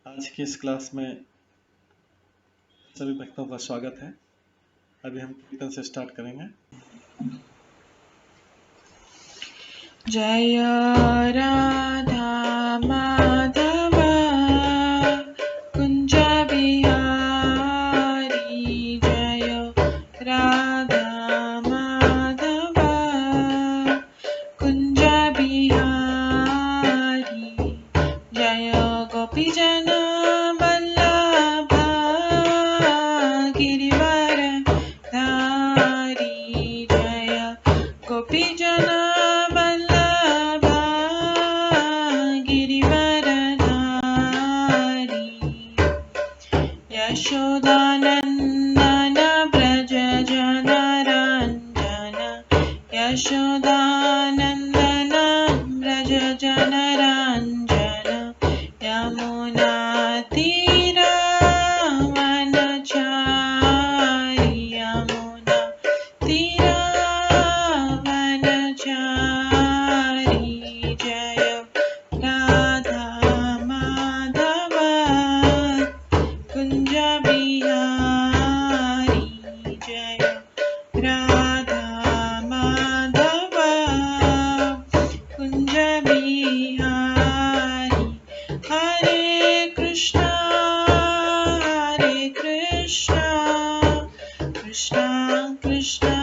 आज की इस क्लास में सभी भक्तों का स्वागत है। अभी हम कीर्तन से स्टार्ट करेंगे। जय राधा माधव कुंज बिहारी, जय राधा माधव कुंज बिहारी, जय गोपीजन वल्लभ गिरिवर धारी, जय गोपीजन वल्लभ गिरिवर धारी, यशोदानंदन व्रज जनरंजन, यशोदानंदन व्रज जनरंजन, यमुना तीरावनचारी, यमुना तीरावनचारी, जय राधा माधव कुंज बिहारी, जय राधा माधव कुंज बिहारी, हरे कृष्णा कृष्णा कृष्णा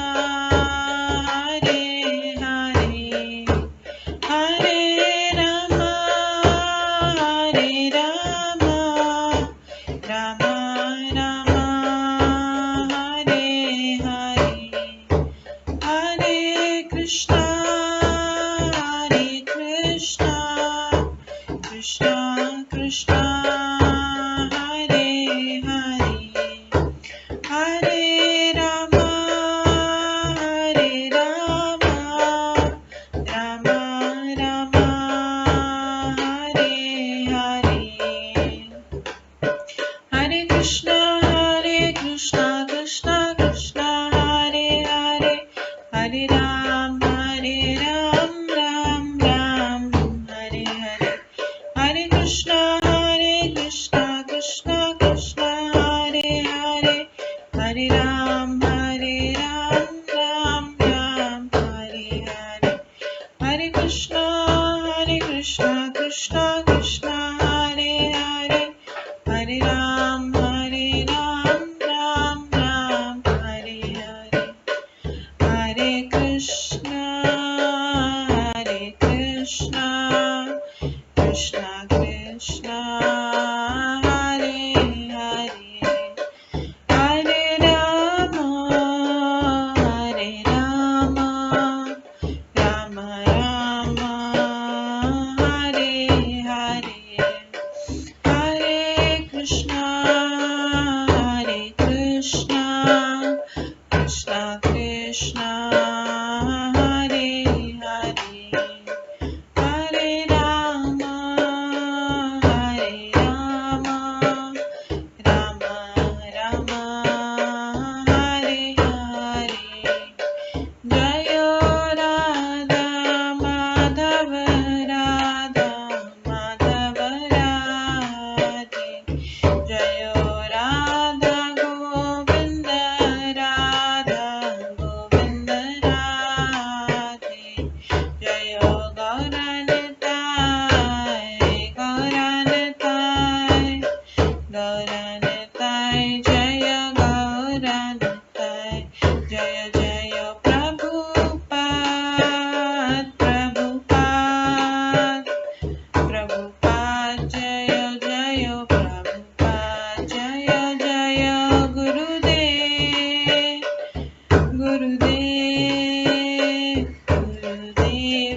हरे हरे, हरे राम राम राम हरे हरे, हरे कृष्णा कृष्णा कृष्णा हरे हरे, हरे राम राम राम हरे हरे, हरे कृष्णा कृष्णा कृष्णा हरे हरे, हरे राम राम राम हरे हरे, हरे कृष्णा कृष्णा कृष्णा हरे हरे, हरे राम राम राम हरे हरे, हरे कृष्णा कृष्णा कृष्णा हरे हरे, हरे राम राम राम हरे हरे, हरे कृष्णा कृष्णा कृष्णा हरे हरे, हरे राम राम राम हरे हरे, हरे कृष्णा कृष्णा कृष्णा हरे हरे, हरे राम राम राम हरे हरे, जय राधा माधव राधे, जय राधा गोविंद राधे, जय गौरनिताय जय गौरनिताय, जय जय प्रभुपाद जय जय प्रभुपाद, जय जय गुरुदेव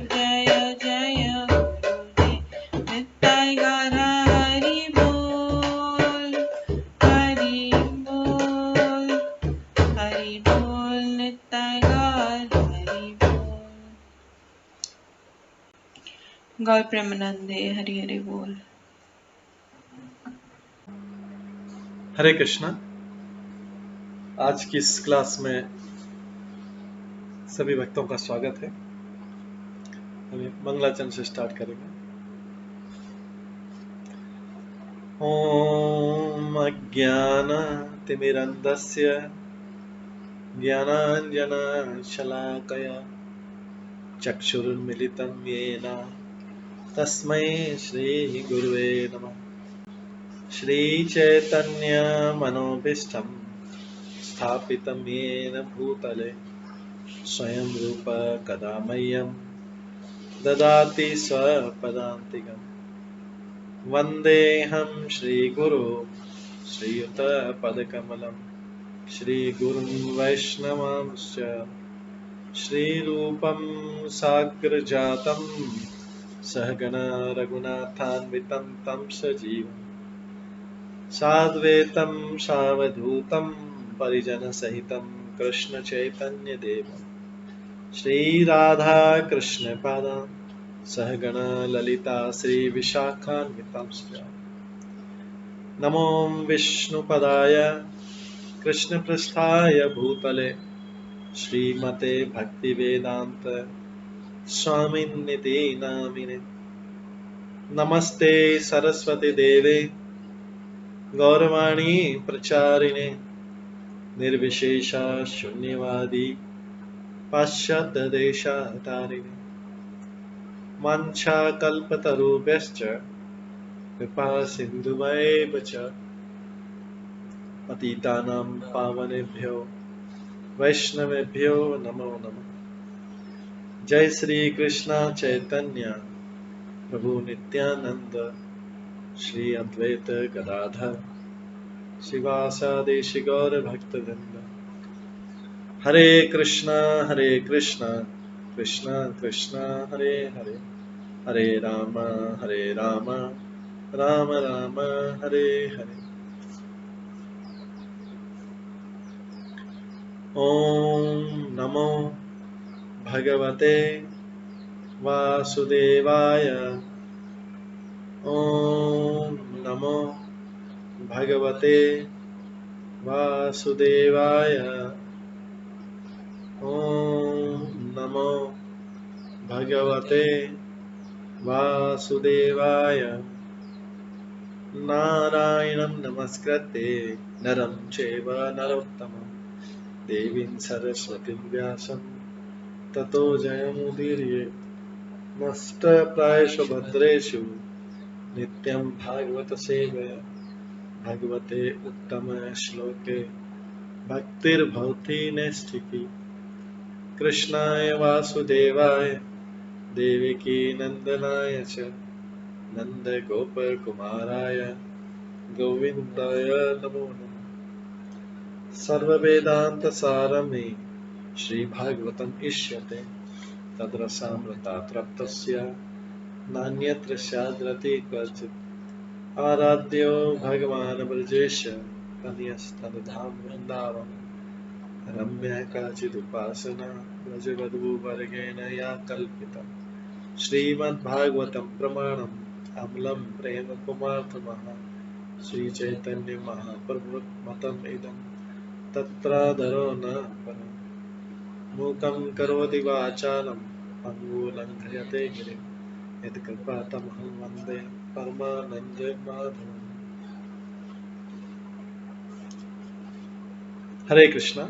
जय जय गुरुदेव, नित्य गौर हरि बोल नित्य गौर हरि बोल। गौर प्रेमानंदे हरि हरि बोल। हरे कृष्णा। आज की इस क्लास में सभी भक्तों का स्वागत है। अभी मंगलाचरण से स्टार्ट करेंगे। ॐ अज्ञानतिमिरन्धस्य ज्ञानाञ्जनशलाकया चक्षुरुन्मिलितं येन तस्मै श्रीगुरुवे नमः। श्रीचैतन्यमनोभीष्टं स्थापितं येन भूतले स्वयं रूप कदा मह्यं ददाति स्वपदान्तिकम्। वन्देऽहं श्रीगुरो श्रीयुतपदकमलं श्रीगुरुं वैष्णवांश्च श्रीरूपं साग्रजातं सहगण रघुनाथान्वितं तं सजीवं साद्वैतं सावधूतं परिजनसहितं कृष्णचैतन्यदेवं श्रीराधाकृष्णपादान् सहगण ललिता श्रीविशाखान्वितांश्च नमो विष्णुपदाय कृष्णपृष्ठाय भूतले श्रीमते भक्तिवेदान्त स्वामिन्निति नामिने। नमस्ते सरस्वती देवे गौरवाणी प्रचारिणे निर्विशेष शून्यवादी पाश्चात्य देशातारिणे। वाञ्छाकल्पतरुभ्यश्च कृपा सिन्धुभ्येव च पतितानां पावनेभ्यो वैष्णवेभ्यो नमो नमः। जय श्री कृष्ण चैतन्य प्रभु नित्यानंद श्री अद्वैत गदाधर शिवासादि गौर भक्तवृंद। हरे कृष्णा कृष्णा कृष्णा हरे हरे, हरे राम राम राम हरे हरे। ओम नमो भगवते वासुदेवाय। ओम नमो भगवते वासुदेवाय। ओम नमो भगवते वासुदेवाय। नारायणं नमस्कृत्य नरं चैव नरोत्तमं देवीं सरस्वतीं व्यासं ततो जयमुदीरये। नष्टप्रायेषु भद्रेषु नित्यं भागवत सेवया भगवते उत्तम श्लोके भक्तिर्भवति नैष्ठिकी। कृष्णाय वासुदेवाय देवकी नंदनाय च नन्दगोपकुमाराय गोविन्दाय नमो नमः। सर्ववेदान्तसारमे श्रीभागवतम् इष्यते तद्रसामृतात् नान्यत्र स्याद्रति क्वचित्। आराध्यो भगवान् ब्रजेश कन्यस्तनधाम वृन्दावन रम्या काचिदुपासना व्रजवधूवर्गेण या कल्पिता। श्रीमद्भागवतं प्रमाणम् अमलं प्रेम कुमार्थमः श्रीचैतन्य महाप्रभुमतम् इदं तत्रादरो न परम्। मूकं करोति वाचालं पङ्गुलङ्घयते गिरिं यत्कृपातमहं वन्दे परमानन्दमाधवम्। हरे कृष्णा।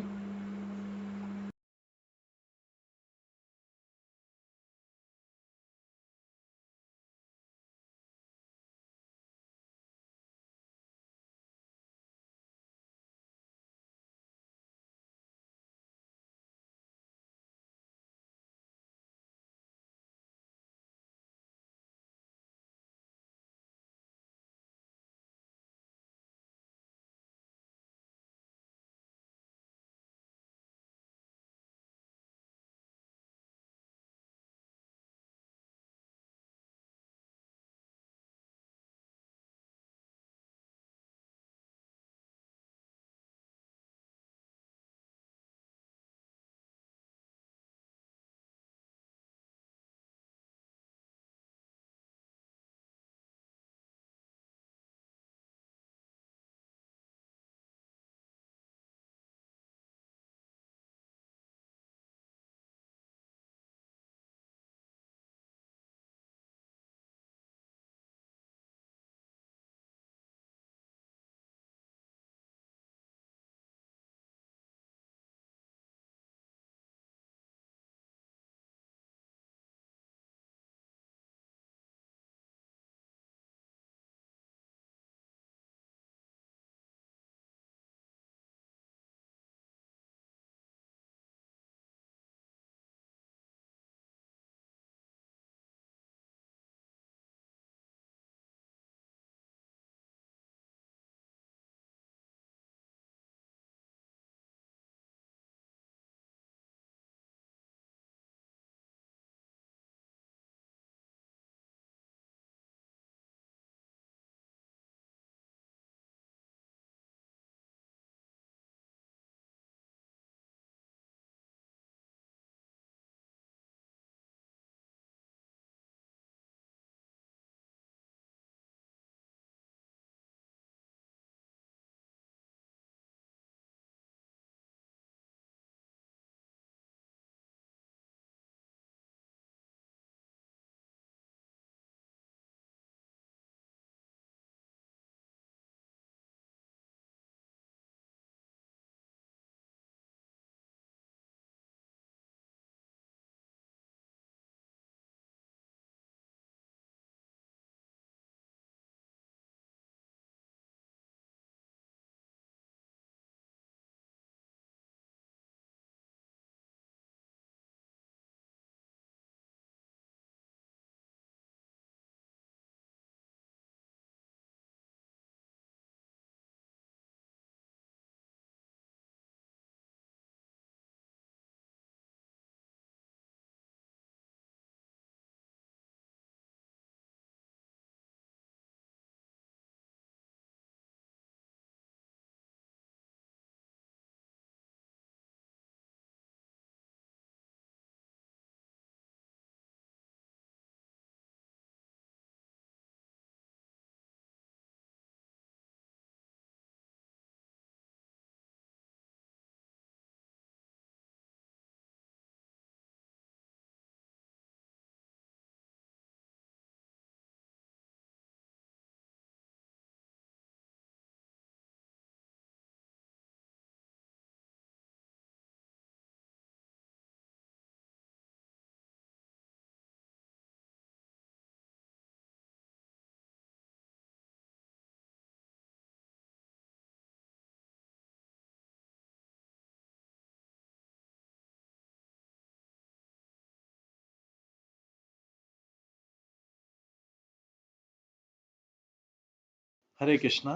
हरे कृष्णा।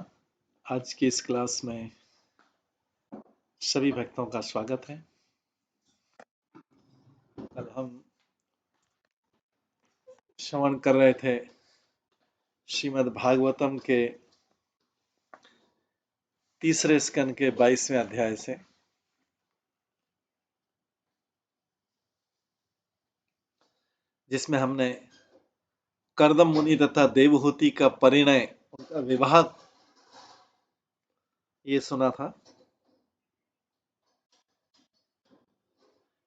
आज की इस क्लास में सभी भक्तों का स्वागत है। कल हम श्रवण कर रहे थे श्रीमद् भागवतम के तीसरे स्कंद के 22वें अध्याय से, जिसमें हमने कर्दम मुनि तथा देवहूति का परिणय, उनका विवाह ये सुना था।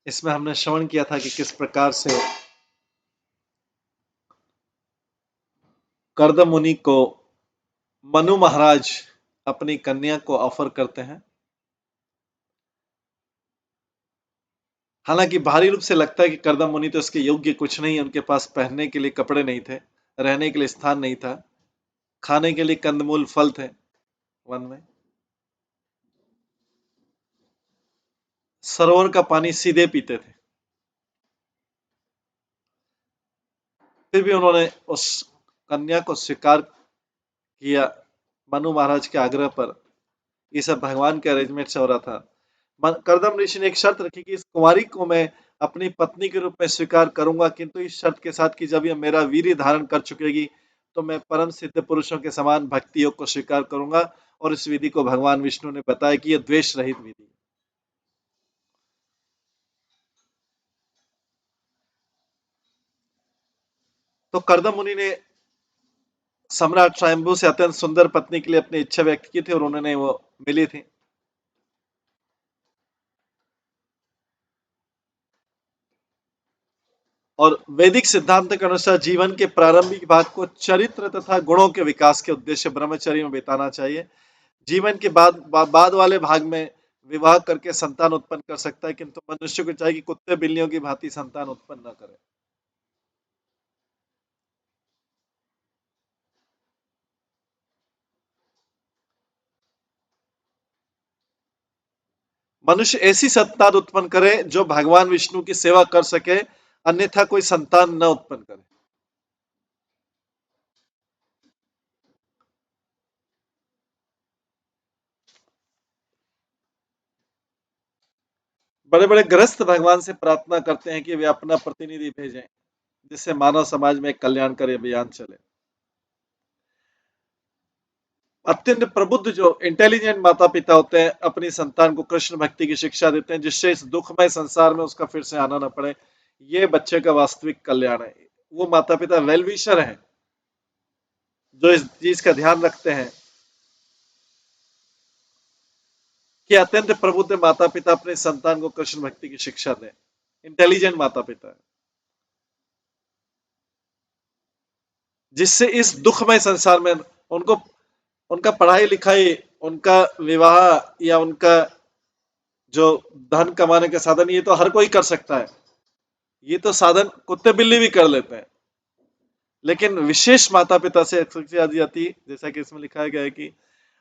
इसमें हमने श्रवण किया था कि किस प्रकार से कर्दम मुनि को मनु महाराज अपनी कन्या को ऑफर करते हैं। हालांकि बाहरी रूप से लगता है कि कर्दम मुनि तो इसके योग्य कुछ नहीं, उनके पास पहनने के लिए कपड़े नहीं थे, रहने के लिए स्थान नहीं था, खाने के लिए कंदमूल फल थे वन में, सरोवर का पानी सीधे पीते थे। फिर भी उन्होंने उस कन्या को स्वीकार किया मनु महाराज के आग्रह पर। ये सब भगवान के अरेंजमेंट से हो रहा था। कर्दम ऋषि ने एक शर्त रखी कि इस कुमारी को मैं अपनी पत्नी के रूप में स्वीकार करूंगा, किंतु इस शर्त के साथ कि जब यह मेरा वीर्य धारण कर चुकेगी तो मैं परम सिद्ध पुरुषों के समान भक्ति योग को स्वीकार करूंगा। और इस विधि को भगवान विष्णु ने बताया कि यह द्वेष रहित विधि। तो कर्दम मुनि ने सम्राट स्वयंभू से अत्यंत सुंदर पत्नी के लिए अपनी इच्छा व्यक्त की थी और उन्होंने वो मिली थी। और वैदिक सिद्धांत के अनुसार जीवन के प्रारंभिक भाग को चरित्र तथा गुणों के विकास के उद्देश्य ब्रह्मचर्य में बिताना चाहिए। जीवन के बाद वाले भाग में विवाह करके संतान उत्पन्न कर सकता है, किंतु मनुष्य को चाहिए कि कुत्ते बिल्लियों की भांति संतान उत्पन्न न करे। मनुष्य ऐसी संतान उत्पन्न करे जो भगवान विष्णु की सेवा कर सके, अन्यथा कोई संतान न उत्पन्न करे। बड़े बड़े गृहस्थ भगवान से प्रार्थना करते हैं कि वे अपना प्रतिनिधि भेजें, जिससे मानव समाज में एक कल्याणकारी अभियान चले। अत्यंत प्रबुद्ध जो इंटेलिजेंट माता पिता होते हैं अपनी संतान को कृष्ण भक्ति की शिक्षा देते हैं, जिससे इस दुखमय संसार में उसका फिर से आना न पड़े। ये बच्चे का वास्तविक कल्याण है। वो माता पिता वेल विशर हैं जो इस चीज का ध्यान रखते हैं कि अत्यंत प्रबुद्ध माता पिता अपने संतान को कृष्ण भक्ति की शिक्षा दें। इंटेलिजेंट माता पिता है, जिससे इस दुखमय संसार में उनको उनका पढ़ाई लिखाई, उनका विवाह या उनका जो धन कमाने के साधन, ये तो हर कोई कर सकता है। ये तो साधन कुत्ते बिल्ली भी कर लेते हैं, लेकिन विशेष माता पिता से शिक्षा दी जाती है। जैसा कि इसमें लिखा गया है कि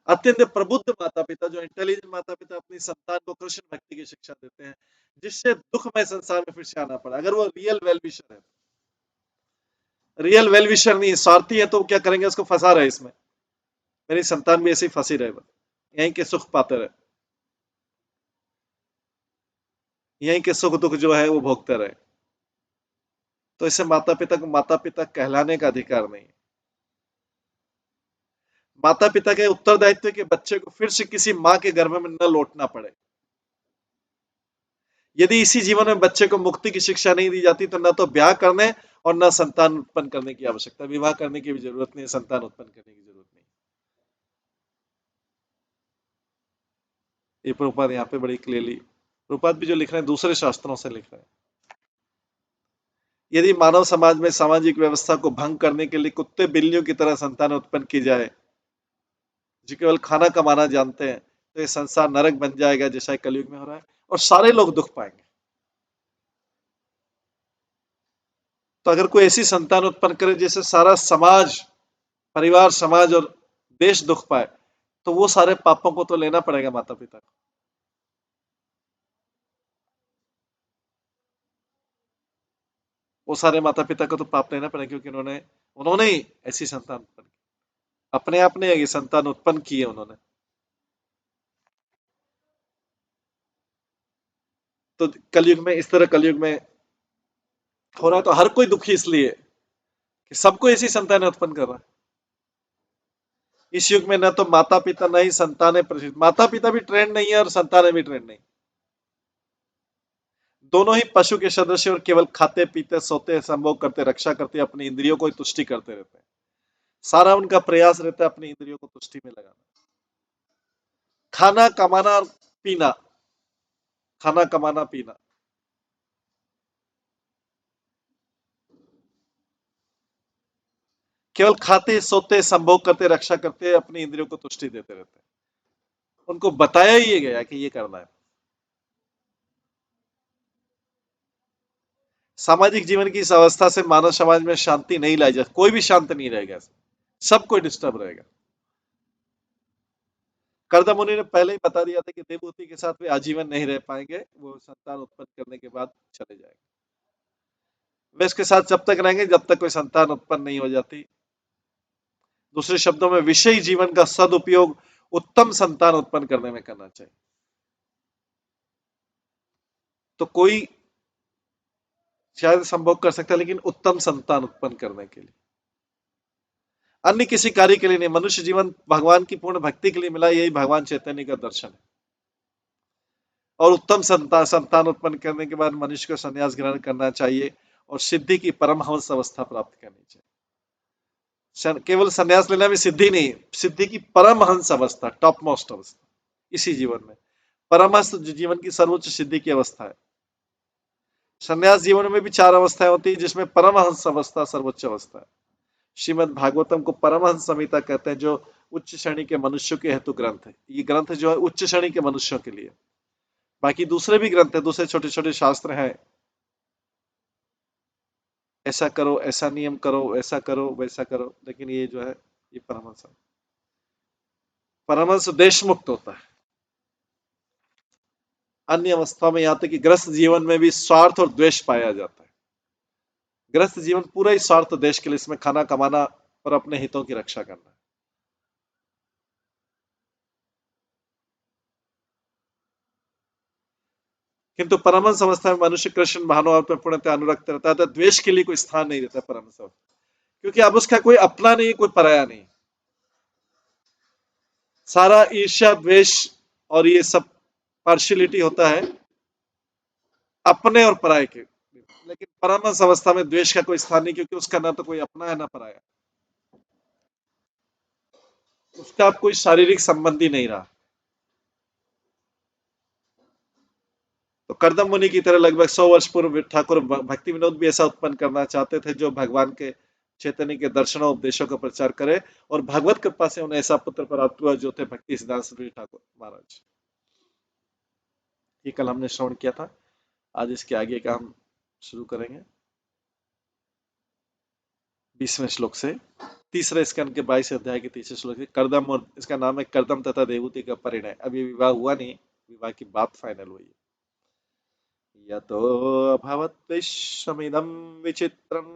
अत्यंत प्रबुद्ध माता पिता जो इंटेलिजेंट माता पिता अपनी संतान को कृष्ण भक्ति की शिक्षा देते हैं, जिससे दुखमय संसार में फिर से आना पड़ा। अगर वो रियल वेल विशर है, रियल वेल विशर नहीं स्वार्थी है, तो क्या करेंगे? उसको फंसा रहे इसमें, मेरी संतान भी ऐसे ही फंसी रहे, यहीं के सुख पाते रहे, यहीं के सुख दुख जो है वो भोगते रहे। तो इससे माता पिता को माता पिता कहलाने का अधिकार नहीं। माता पिता के उत्तरदायित्व के बच्चे को फिर से किसी मां के गर्भ में न लौटना पड़े। यदि इसी जीवन में बच्चे को मुक्ति की शिक्षा नहीं दी जाती तो न तो ब्याह करने और न संतान उत्पन्न करने की आवश्यकता। विवाह करने की भी जरूरत नहीं है, संतान उत्पन्न करने की जरूरत नहीं। ये प्रभुपाद यहाँ पे बड़ी क्लियरली, प्रभुपाद भी जो लिख रहे हैं दूसरे शास्त्रों से लिख रहे हैं। यदि मानव समाज में सामाजिक व्यवस्था को भंग करने के लिए कुत्ते बिल्लियों की तरह संतान उत्पन्न की जाए जो केवल खाना कमाना जानते हैं, तो ये संसार नरक बन जाएगा, जैसा कलयुग में हो रहा है, और सारे लोग दुख पाएंगे। तो अगर कोई ऐसी संतान उत्पन्न करे जिससे सारा समाज, परिवार, समाज और देश दुख पाए, तो वो सारे पापों को तो लेना पड़ेगा माता पिता को। वो सारे माता पिता को तो पाप लेना पड़ेगा, क्योंकि उन्होंने ही ऐसी संतान उत्पन्न की। अपने आप नहीं है कि संतान उत्पन्न की है उन्होंने। तो कलयुग में इस तरह कलयुग में हो रहा है, तो हर कोई दुखी इसलिए कि सबको ऐसी संतान उत्पन्न कर रहा है। इस युग में न तो माता पिता नहीं संतानें प्रसिद्ध, माता पिता भी ट्रेंड नहीं है और संतानें भी ट्रेंड नहीं, दोनों ही पशु के सदस्य और केवल खाते पीते सोते संभोग करते रक्षा करते अपनी इंद्रियों को ही तुष्टि करते रहते हैं। सारा उनका प्रयास रहता है अपनी इंद्रियों को तुष्टि में लगाना, खाना कमाना और पीना, खाना कमाना पीना। केवल खाते सोते संभोग करते रक्षा करते अपनी इंद्रियों को तुष्टि देते रहते हैं। उनको बताया ही गया कि ये करना है। सामाजिक जीवन की इस अवस्था से मानव समाज में शांति नहीं लाई जा, कोई भी शांत नहीं रहेगा, सब कोई डिस्टर्ब रहेगा। करदम मुनि ने पहले ही बता दिया था कि देवहूति के साथ वे आजीवन नहीं रह पाएंगे, वो संतान उत्पन्न करने के बाद चले जाएंगे। वे इसके साथ जब तक रहेंगे जब तक कोई संतान उत्पन्न नहीं हो जाती। दूसरे शब्दों में विषयी जीवन का सदुपयोग उत्तम संतान उत्पन्न करने में करना चाहिए। तो कोई शायद संभोग कर सकता है, लेकिन उत्तम संतान उत्पन्न करने के लिए, अन्य किसी कार्य के लिए नहीं। मनुष्य जीवन भगवान की पूर्ण भक्ति के लिए मिला, यही भगवान चैतन्य का दर्शन है। और उत्तम संतान उत्पन्न करने के बाद मनुष्य को संन्यास ग्रहण करना चाहिए और सिद्धि की परमहंस अवस्था प्राप्त करनी चाहिए। केवल संन्यास लेना भी सिद्धि नहीं, सिद्धि की परमहंस अवस्था, टॉप मोस्ट अवस्था इसी जीवन में। परमहंस जीवन की सर्वोच्च सिद्धि की अवस्था है। संन्यास जीवन में भी 4 अवस्थाएं होती है, जिसमें परमहंस अवस्था सर्वोच्च अवस्था है। श्रीमद् भागवतम को परमहंस संहिता कहते हैं, जो उच्च श्रेणी के मनुष्यों के हेतु ग्रंथ है। ये ग्रंथ जो है उच्च श्रेणी के मनुष्यों के लिए, बाकी दूसरे भी ग्रंथ है, दूसरे छोटे छोटे शास्त्र हैं, ऐसा करो, ऐसा नियम करो, ऐसा करो, वैसा करो, लेकिन ये जो है ये परमहंस है। परमहंस देश मुक्त होता है। अन्य अवस्थाओं में यहाँ तक कि ग्रस्त जीवन में भी स्वार्थ और द्वेष पाया जाता है। ग्रस्त जीवन पूरा ही स्वार्थ देश के लिए, इसमें खाना कमाना और अपने हितों की रक्षा करना है। किंतु परमहंस अवस्था में मनुष्य कृष्ण भानुभाव में पूर्णतः अनुरक्त रहता है, तो द्वेष के लिए कोई स्थान नहीं रहता परमहंस अवस्था, क्योंकि अब उसका कोई अपना नहीं, कोई पराया नहीं। सारा ईर्ष्या द्वेष और ये सब पार्शियलिटी होता है अपने और पराये के। लेकिन परमहंस अवस्था में द्वेष का कोई स्थान नहीं, क्योंकि उसका ना तो कोई अपना है ना पराया, उसका अब कोई शारीरिक संबंधी नहीं रहा। तो करदम मुनि की तरह लगभग 100 वर्ष पूर्व ठाकुर भक्ति विनोद भी ऐसा उत्पन्न करना चाहते थे, जो भगवान के चैतन्य के दर्शनों उपदेशों का प्रचार करे, और भगवत कृपा से उन्हें ऐसा पुत्र प्राप्त हुआ जो थे भक्ति सिद्धांत सरस्वती ठाकुर महाराज। ये कल हमने श्रवण किया था, आज इसके आगे का हम शुरू करेंगे 20वें श्लोक से। तीसरे स्कंद के 22 अध्याय के तीसरे श्लोक से करदम, और इसका नाम है करदम तथा देवहूति का परिणय। अभी विवाह हुआ नहीं, विवाह की बात फाइनल हुई है। यतो अभवत् विश्वमिदं विचित्रं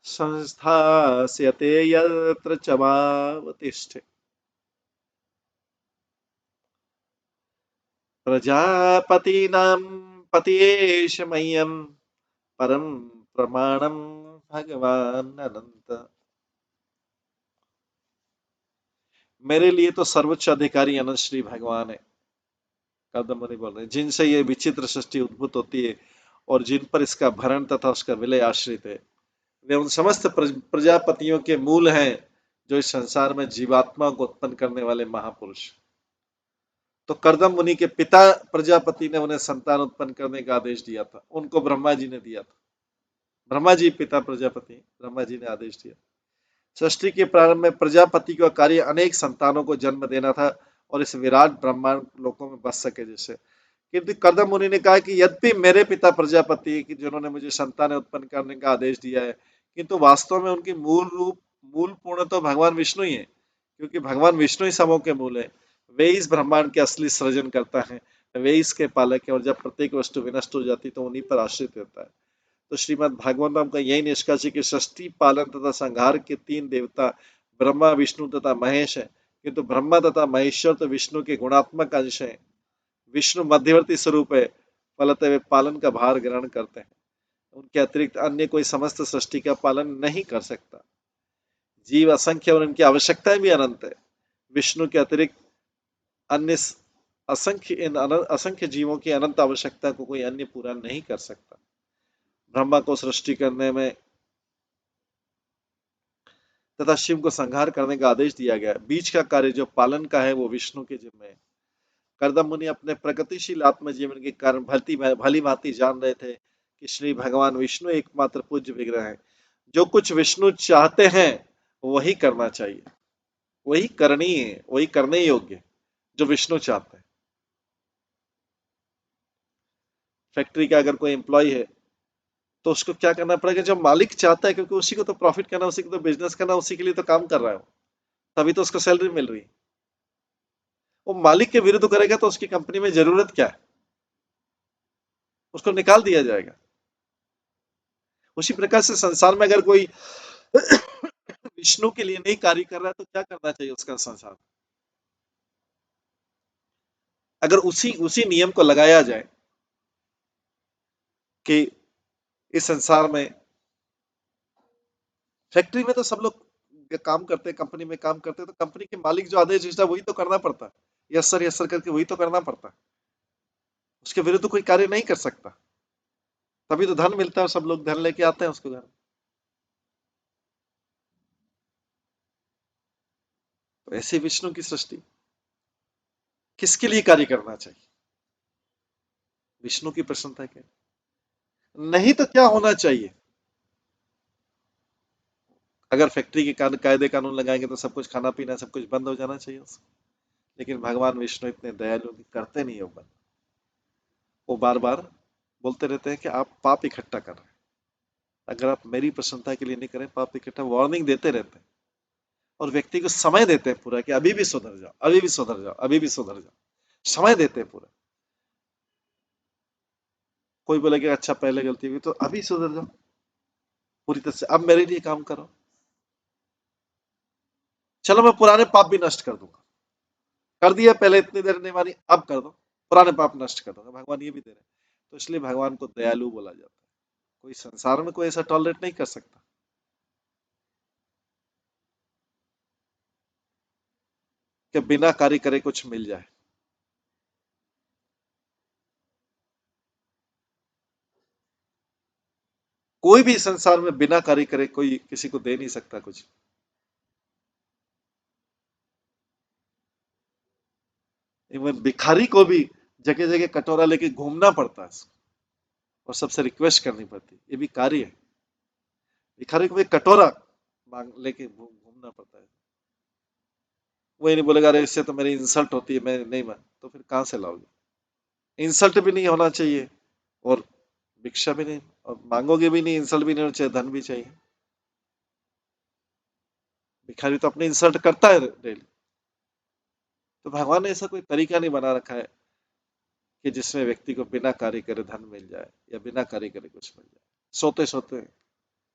संस्थास्यते यत्र च वावतिष्ठे प्रजापतीनां पतियेष मह्यं परम प्रमाणं भगवान अनंत। मेरे लिए तो सर्वोच्च अधिकारी अनंत श्री भगवान है, कदम मुनि बोल रहे हैं, जिनसे ये विचित्र सृष्टि उद्भूत होती है और जिन पर इसका भरण तथा उसका विलय आश्रित है, वे उन समस्त प्रजापतियों के मूल हैं, जो इस संसार में जीवात्मा को उत्पन्न करने वाले महापुरुष। तो करदम मुनि के पिता प्रजापति ने उन्हें संतान उत्पन्न करने का आदेश दिया था, उनको ब्रह्मा जी ने दिया था। ब्रह्मा जी पिता प्रजापति, ब्रह्मा जी ने आदेश दिया। सृष्टि के प्रारंभ में प्रजापति का कार्य अनेक संतानों को जन्म देना था और इस विराट ब्रह्मांड लोकों में बस सके जैसे। किंतु करदम मुनि ने कहा कि यद्यपि मेरे पिता प्रजापति कि जिन्होंने मुझे संतान उत्पन्न करने का आदेश दिया है, किंतु वास्तव में उनकी मूल पूर्ण तो भगवान विष्णु ही है, क्योंकि भगवान विष्णु ही सबों के मूल है। वे इस ब्रह्मांड के असली सृजन करता है, वे इसके पालक है, और जब प्रत्येक वस्तु विनष्ट हो जाती तो उन्हीं पर आश्रित रहता है। तो श्रीमद् भागवतम का यही निष्कर्ष है कि सृष्टि पालन तथा संहार के 3 देवता ब्रह्मा विष्णु तथा महेश है, किंतु ब्रह्मा तथा महेश्वर तो विष्णु के गुणात्मक अंश हैं। विष्णु मध्यवर्ती स्वरूप है, फलतः वे पालन का भार ग्रहण करते हैं। उनके अतिरिक्त अन्य कोई समस्त सृष्टि का पालन नहीं कर सकता। जीव असंख्य और उनकी आवश्यकताएं भी अनंत है। विष्णु के अतिरिक्त अन्य असंख्य जीवों की अनंत आवश्यकता को कोई अन्य पूरा नहीं कर सकता। ब्रह्मा को सृष्टि करने में तथा शिव को संहार करने का आदेश दिया गया है। बीच का कार्य जो पालन का है वो विष्णु के जिम्मे है। करदम मुनि अपने प्रगतिशील आत्मजीवन के कारण भली भांति जान रहे थे कि श्री भगवान विष्णु एकमात्र पूज्य विग्रह है। जो कुछ विष्णु चाहते हैं वही करना चाहिए, वही करनी है, वही करने योग्य जो विष्णु चाहते हैं। फैक्ट्री का अगर कोई एम्प्लॉय है तो उसको क्या करना पड़ेगा, जो मालिक चाहता है, क्योंकि उसी को तो प्रॉफिट करना, उसी को तो बिजनेस करना, उसी के लिए तो काम कर रहा है, तभी तो उसको सैलरी मिल रही है। वो मालिक के विरुद्ध करेगा तो उसकी कंपनी में जरूरत क्या है, उसको निकाल दिया जाएगा। उसी प्रकार से संसार में अगर कोई विष्णु के लिए नहीं कार्य कर रहा है तो क्या करना चाहिए उसका संसार। अगर उसी उसी नियम को लगाया जाए कि इस संसार में फैक्ट्री में तो सब लोग काम करते हैं, कंपनी में काम करते हैं, तो कंपनी के मालिक जो आदेश देता है वही तो करना पड़ता है, यस सर करके वही तो करना पड़ता है। उसके विरुद्ध कोई कार्य नहीं कर सकता, तभी तो धन मिलता है और सब लोग धन लेके आते हैं उसको घर। तो ऐसे विष्णु की सृष्टि किसके लिए कार्य करना चाहिए, विष्णु की प्रसन्नता के, नहीं तो क्या होना चाहिए। अगर फैक्ट्री के कायदे कानून लगाएंगे तो सब कुछ खाना पीना सब कुछ बंद हो जाना चाहिए उसको। लेकिन भगवान विष्णु इतने दयालु करते नहीं हो बंद। वो बार बार बोलते रहते हैं कि आप पाप इकट्ठा कर रहे हैं, अगर आप मेरी प्रसन्नता के लिए नहीं करें पाप इकट्ठा, वार्निंग देते रहते हैं और व्यक्ति को समय देते हैं पूरा कि अभी भी सुधर जाओ, अभी भी सुधर जाओ, अभी भी सुधर जाओ, समय देते हैं पूरा। कोई बोले कि अच्छा पहले गलती हुई तो अभी सुधर जाओ पूरी तरह से, अब मेरे लिए काम करो, चलो मैं पुराने पाप भी नष्ट कर दूंगा, कर दिया पहले इतनी देर नहीं मानी, अब कर दो, पुराने पाप नष्ट कर दूंगा। भगवान ये भी दे रहे हैं। तो इसलिए भगवान को दयालु बोला जाता है। कोई संसार में कोई ऐसा टॉलरेट नहीं कर सकता कि बिना कार्य करे कुछ मिल जाए। कोई भी संसार में बिना कार्य करे कोई किसी को दे नहीं सकता कुछ। इवन भिखारी को भी जगह जगह कटोरा लेके घूमना पड़ता है और सबसे रिक्वेस्ट करनी पड़ती है, ये भी कार्य है। भिखारी को भी कटोरा मांग लेके घूमना पड़ता है। वो ये नहीं बोलेगा अरे इससे तो मेरी इंसल्ट होती है, मैं नहीं मान, तो फिर कहां से लाओगे। इंसल्ट भी नहीं होना चाहिए और भिक्षा भी नहीं, और मांगोगे भी नहीं, इंसल्ट भी नहीं होना चाहिए, धन भी चाहिए। भिखारी तो अपनी इंसल्ट करता है डेली। तो भगवान ने ऐसा कोई तरीका नहीं बना रखा है कि जिसमें व्यक्ति को बिना कार्य करे धन मिल जाए या बिना कार्य करे कुछ मिल जाए, सोते सोते,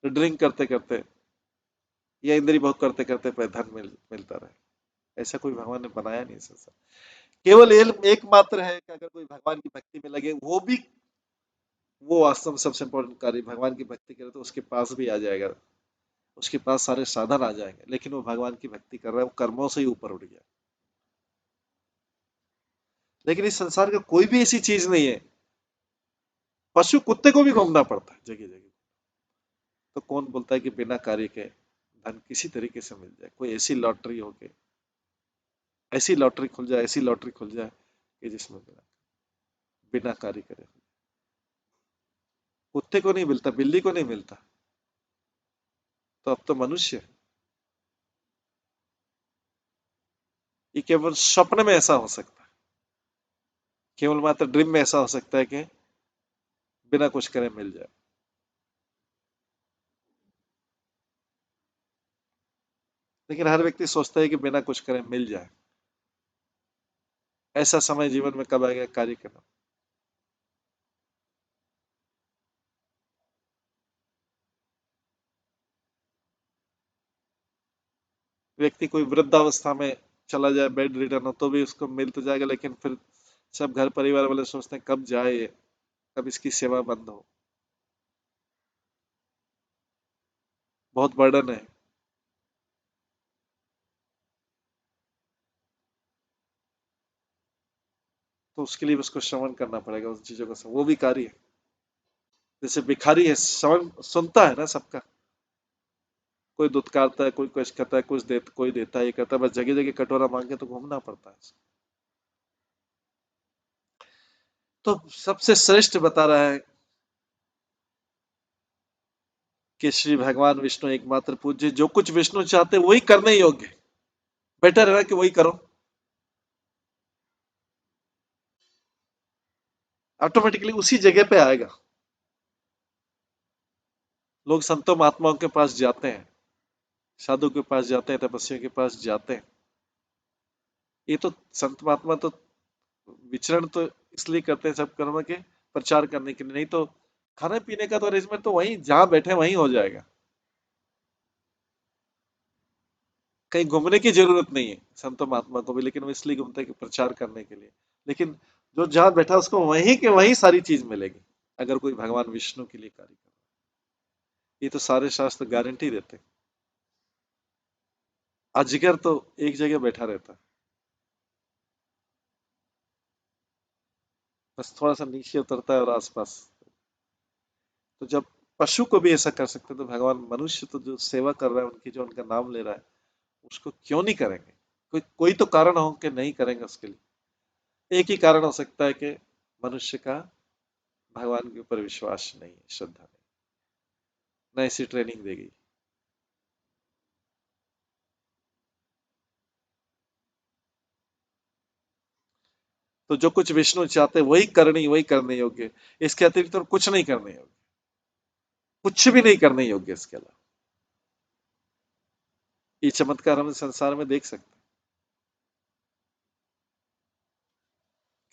ड्रिंक करते करते या इंद्री भोग करते करते पे धन मिलता रहे। ऐसा कोई भगवान ने बनाया नहीं संसार। केवल एकमात्र है कि अगर कोई भगवान की भक्ति में लगे, वो भी, वो वास्तव में सबसे इंपॉर्टेंट कार्य, भगवान की भक्ति करे तो उसके पास भी आ जाएगा, उसके पास सारे साधन आ जाएंगे, लेकिन वो भगवान की भक्ति कर रहा है, वो कर्मों से ही ऊपर उठ गया। लेकिन इस संसार का कोई भी ऐसी चीज नहीं है, पशु कुत्ते को भी घूमना पड़ता है जगह जगह। तो कौन बोलता है कि बिना कार्य के धन किसी तरीके से मिल जाए, कोई ऐसी लॉटरी हो के, ऐसी लॉटरी खुल जाए, ऐसी लॉटरी खुल जाए कि जिसमें बिना कार्य करे। कुत्ते को नहीं मिलता, बिल्ली को नहीं मिलता, तो अब तो मनुष्य, ये केवल स्वप्न में ऐसा हो सकता है, केवल मात्र ड्रीम में ऐसा हो सकता है कि बिना कुछ करे मिल जाए। लेकिन हर व्यक्ति सोचता है कि बिना कुछ करे मिल जाए। ऐसा समय जीवन में कब आएगा कार्य करना। व्यक्ति कोई वृद्धावस्था में चला जाए, बेड रिटर्न हो, तो भी उसको मिल तो जाएगा, लेकिन फिर सब घर परिवार वाले सोचते हैं कब जाए ये, कब इसकी सेवा बंद हो। बहुत बर्डन है। तो उसके लिए उसको श्रवण करना पड़ेगा उन चीजों को, वो भी कार्य है। जैसे भिखारी है, श्रवण सुनता है ना सबका, कोई दुत्कारता है, कोई कुछ करता है, कोई देता है, ये करता है, बस जगह जगह कटोरा मांग के तो घूमना पड़ता है। तो सबसे श्रेष्ठ बता रहा है कि श्री भगवान विष्णु एकमात्र पूज्य, जो कुछ विष्णु चाहते वही करने योग्य। बेटर है ना कि वही करो, ऑटोमेटिकली उसी जगह पे आएगा। लोग संतों महात्माओं के पास जाते हैं, साधु के पास जाते हैं, तपस्वियों के पास जाते हैं। ये तो संत महात्मा तो विचरण तो इसलिए करते हैं सब कर्म के प्रचार करने के लिए, नहीं तो खाने पीने का तो अरेंजमेंट तो वहीं जहां बैठे वहीं हो जाएगा। कहीं घूमने की जरूरत नहीं है संतो महात्मा को भी, लेकिन वो इसलिए घूमते हैं कि प्रचार करने के लिए। लेकिन जो जहां बैठा उसको वहीं के वहीं सारी चीज मिलेगी, अगर कोई भगवान विष्णु के लिए कार्य करे। ये तो सारे शास्त्र गारंटी देते हैं। अजगर तो एक जगह बैठा रहता है, बस थोड़ा सा नीचे उतरता है और आसपास। तो जब पशु को भी ऐसा कर सकते हैं, तो भगवान मनुष्य तो जो सेवा कर रहा है उनकी, जो उनका नाम ले रहा है, उसको क्यों नहीं करेंगे? कोई कोई तो कारण हो कि नहीं करेंगे उसके लिए। एक ही कारण हो सकता है कि मनुष्य का भगवान के ऊपर विश्वास नहीं है, श्रद्धा नहीं, न ऐसी ट्रेनिंग देगी। तो जो कुछ विष्णु चाहते वही करने योग्य, इसके अतिरिक्त तो कुछ नहीं करने योग्य, कुछ भी नहीं करने योग्य इसके अलावा। ये चमत्कार हम संसार में देख सकते हैं,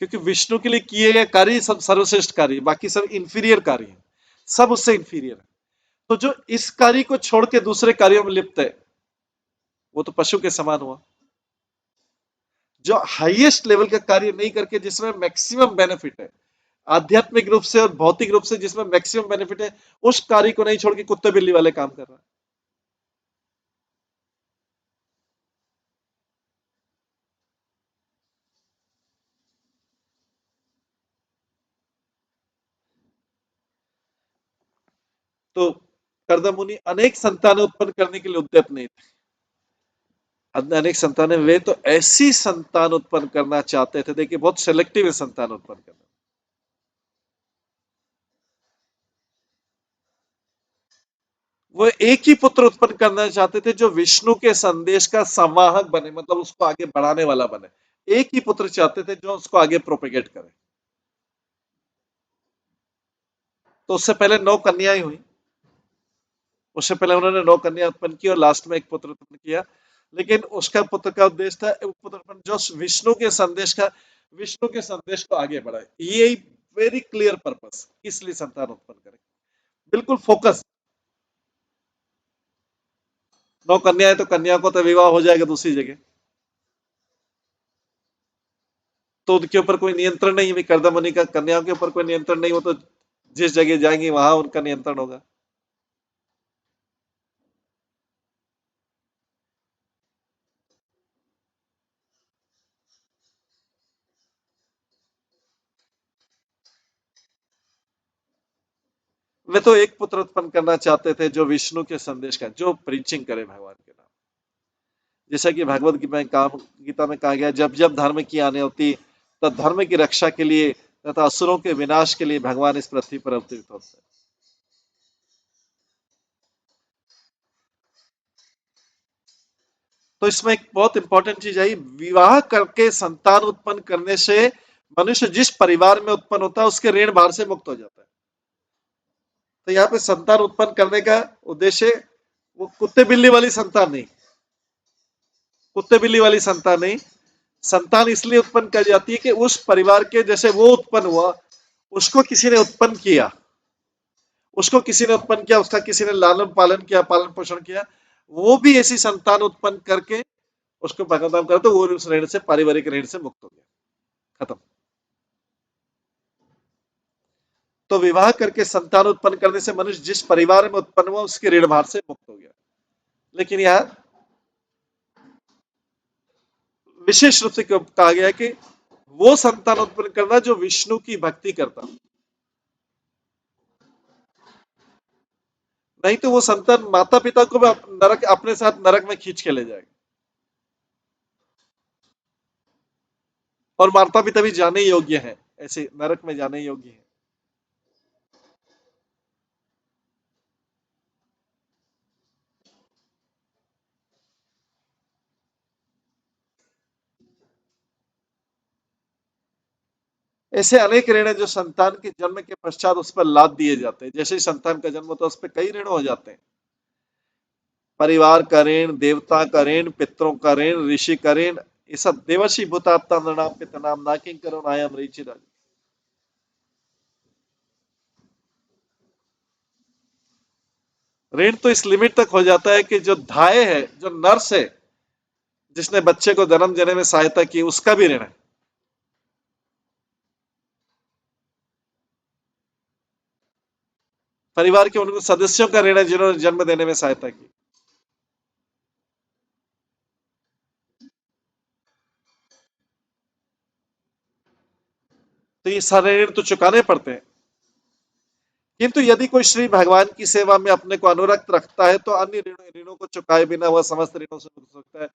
क्योंकि विष्णु के लिए किए गए कार्य सब सर्वश्रेष्ठ कार्य, बाकी सब इंफीरियर कार्य है, सब उससे इंफीरियर है। तो जो इस कार्य को छोड़ के दूसरे कार्यों में लिप्त है, वो तो पशु के समान हुआ। जो हाईएस्ट लेवल का कार्य नहीं करके जिसमें मैक्सिमम बेनिफिट है, आध्यात्मिक रूप से और भौतिक रूप से जिसमें मैक्सिमम बेनिफिट है, उस कार्य को नहीं छोड़ के कुत्ते बिल्ली वाले काम कर रहा है। तो कर्दम मुनि अनेक संतानें उत्पन्न करने के लिए उद्यत नहीं थे। अनेक संतानें, वे तो ऐसी संतान उत्पन्न करना चाहते थे, देखिए बहुत सेलेक्टिव संतान उत्पन्न करना। वो एक ही पुत्र उत्पन्न करना चाहते थे जो विष्णु के संदेश का संवाहक बने, मतलब उसको आगे बढ़ाने वाला बने। एक ही पुत्र चाहते थे जो उसको आगे प्रोपेगेट करे। तो उससे पहले 9 कन्याएं हुई, उससे पहले उन्होंने 9 कन्या उत्पन्न की और लास्ट में एक पुत्र उत्पन्न किया। लेकिन उसका पुत्र का उद्देश्य था एक पुत्र उत्पन्न जो विष्णु के संदेश को आगे बढ़ाए। ये वेरी क्लियर पर्पस, इसलिए संतान उत्पन्न करें, बिल्कुल फोकस। 9 कन्याएं तो कन्या को तो विवाह हो जाएगा दूसरी जगह, तो उनके ऊपर कोई नियंत्रण नहीं है। कर्दम मुनि का कन्याओं के ऊपर कोई नियंत्रण नहीं, वो तो जिस जगह जाएंगी वहां उनका नियंत्रण होगा। वे तो एक पुत्र उत्पन्न करना चाहते थे जो विष्णु के संदेश का, जो प्रीचिंग करे भगवान के नाम। जैसा कि भगवत गीता में कहा गया, जब जब धर्म की आने होती, तब धर्म की रक्षा के लिए तथा असुरों के विनाश के लिए भगवान इस पृथ्वी पर अवतरित होते हैं। तो इसमें एक बहुत इंपॉर्टेंट चीज आई, विवाह करके संतान उत्पन्न करने से मनुष्य जिस परिवार में उत्पन्न होता है उसके ऋण भार से मुक्त हो जाता है। तो यहाँ पे संतान उत्पन्न करने का उद्देश्य वो कुत्ते बिल्ली वाली संतान नहीं, कुत्ते बिल्ली वाली संतान नहीं। संतान इसलिए उत्पन्न कर जाती है कि उस परिवार के जैसे वो उत्पन्न हुआ, उसको किसी ने उत्पन्न किया, उसको किसी ने उत्पन्न किया, उसका किसी ने लालन पालन किया, पालन पोषण किया, वो भी ऐसी संतान उत्पन्न करके उसको भगवत धाम करे तो वो उस ऋण से, पारिवारिक ऋण से मुक्त हो गया, खत्म। तो विवाह करके संतान उत्पन्न करने से मनुष्य जिस परिवार में उत्पन्न हुआ उसके ऋण भार से मुक्त हो गया। लेकिन यहाँ विशेष रूप से कहा गया है कि वो संतान उत्पन्न करना जो विष्णु की भक्ति करता, नहीं तो वो संतान माता पिता को भी नरक, अपने साथ नरक में खींच के ले जाएगा, और माता पिता भी जाने योग्य है, ऐसे नरक में जाने योग्य है। ऐसे अनेक ऋण है जो संतान के जन्म के पश्चात उस पर लाद दिए जाते हैं। जैसे ही संतान का जन्म होता है उस पर कई ऋण हो जाते हैं। परिवार का ऋण, देवता का ऋण, पितरों का ऋण, ऋषि का ऋण, ये सब देवर्षि भूतात्मा नृणाम पितनाम नाकिं करो नायम ऋचिराज। ऋण तो इस लिमिट तक हो जाता है कि जो धाय है, जो नर्स है, जिसने बच्चे को जन्म देने में सहायता की, उसका भी ऋण है। परिवार के उन सदस्यों का ऋण है जिन्होंने जन्म देने में सहायता की। तो ये सारे ऋण तो चुकाने पड़ते हैं। किंतु यदि कोई श्री भगवान की सेवा में अपने को अनुरक्त रखता है तो अन्य ऋणों को चुकाए बिना वह समस्त ऋणों से मुक्त हो सकता है।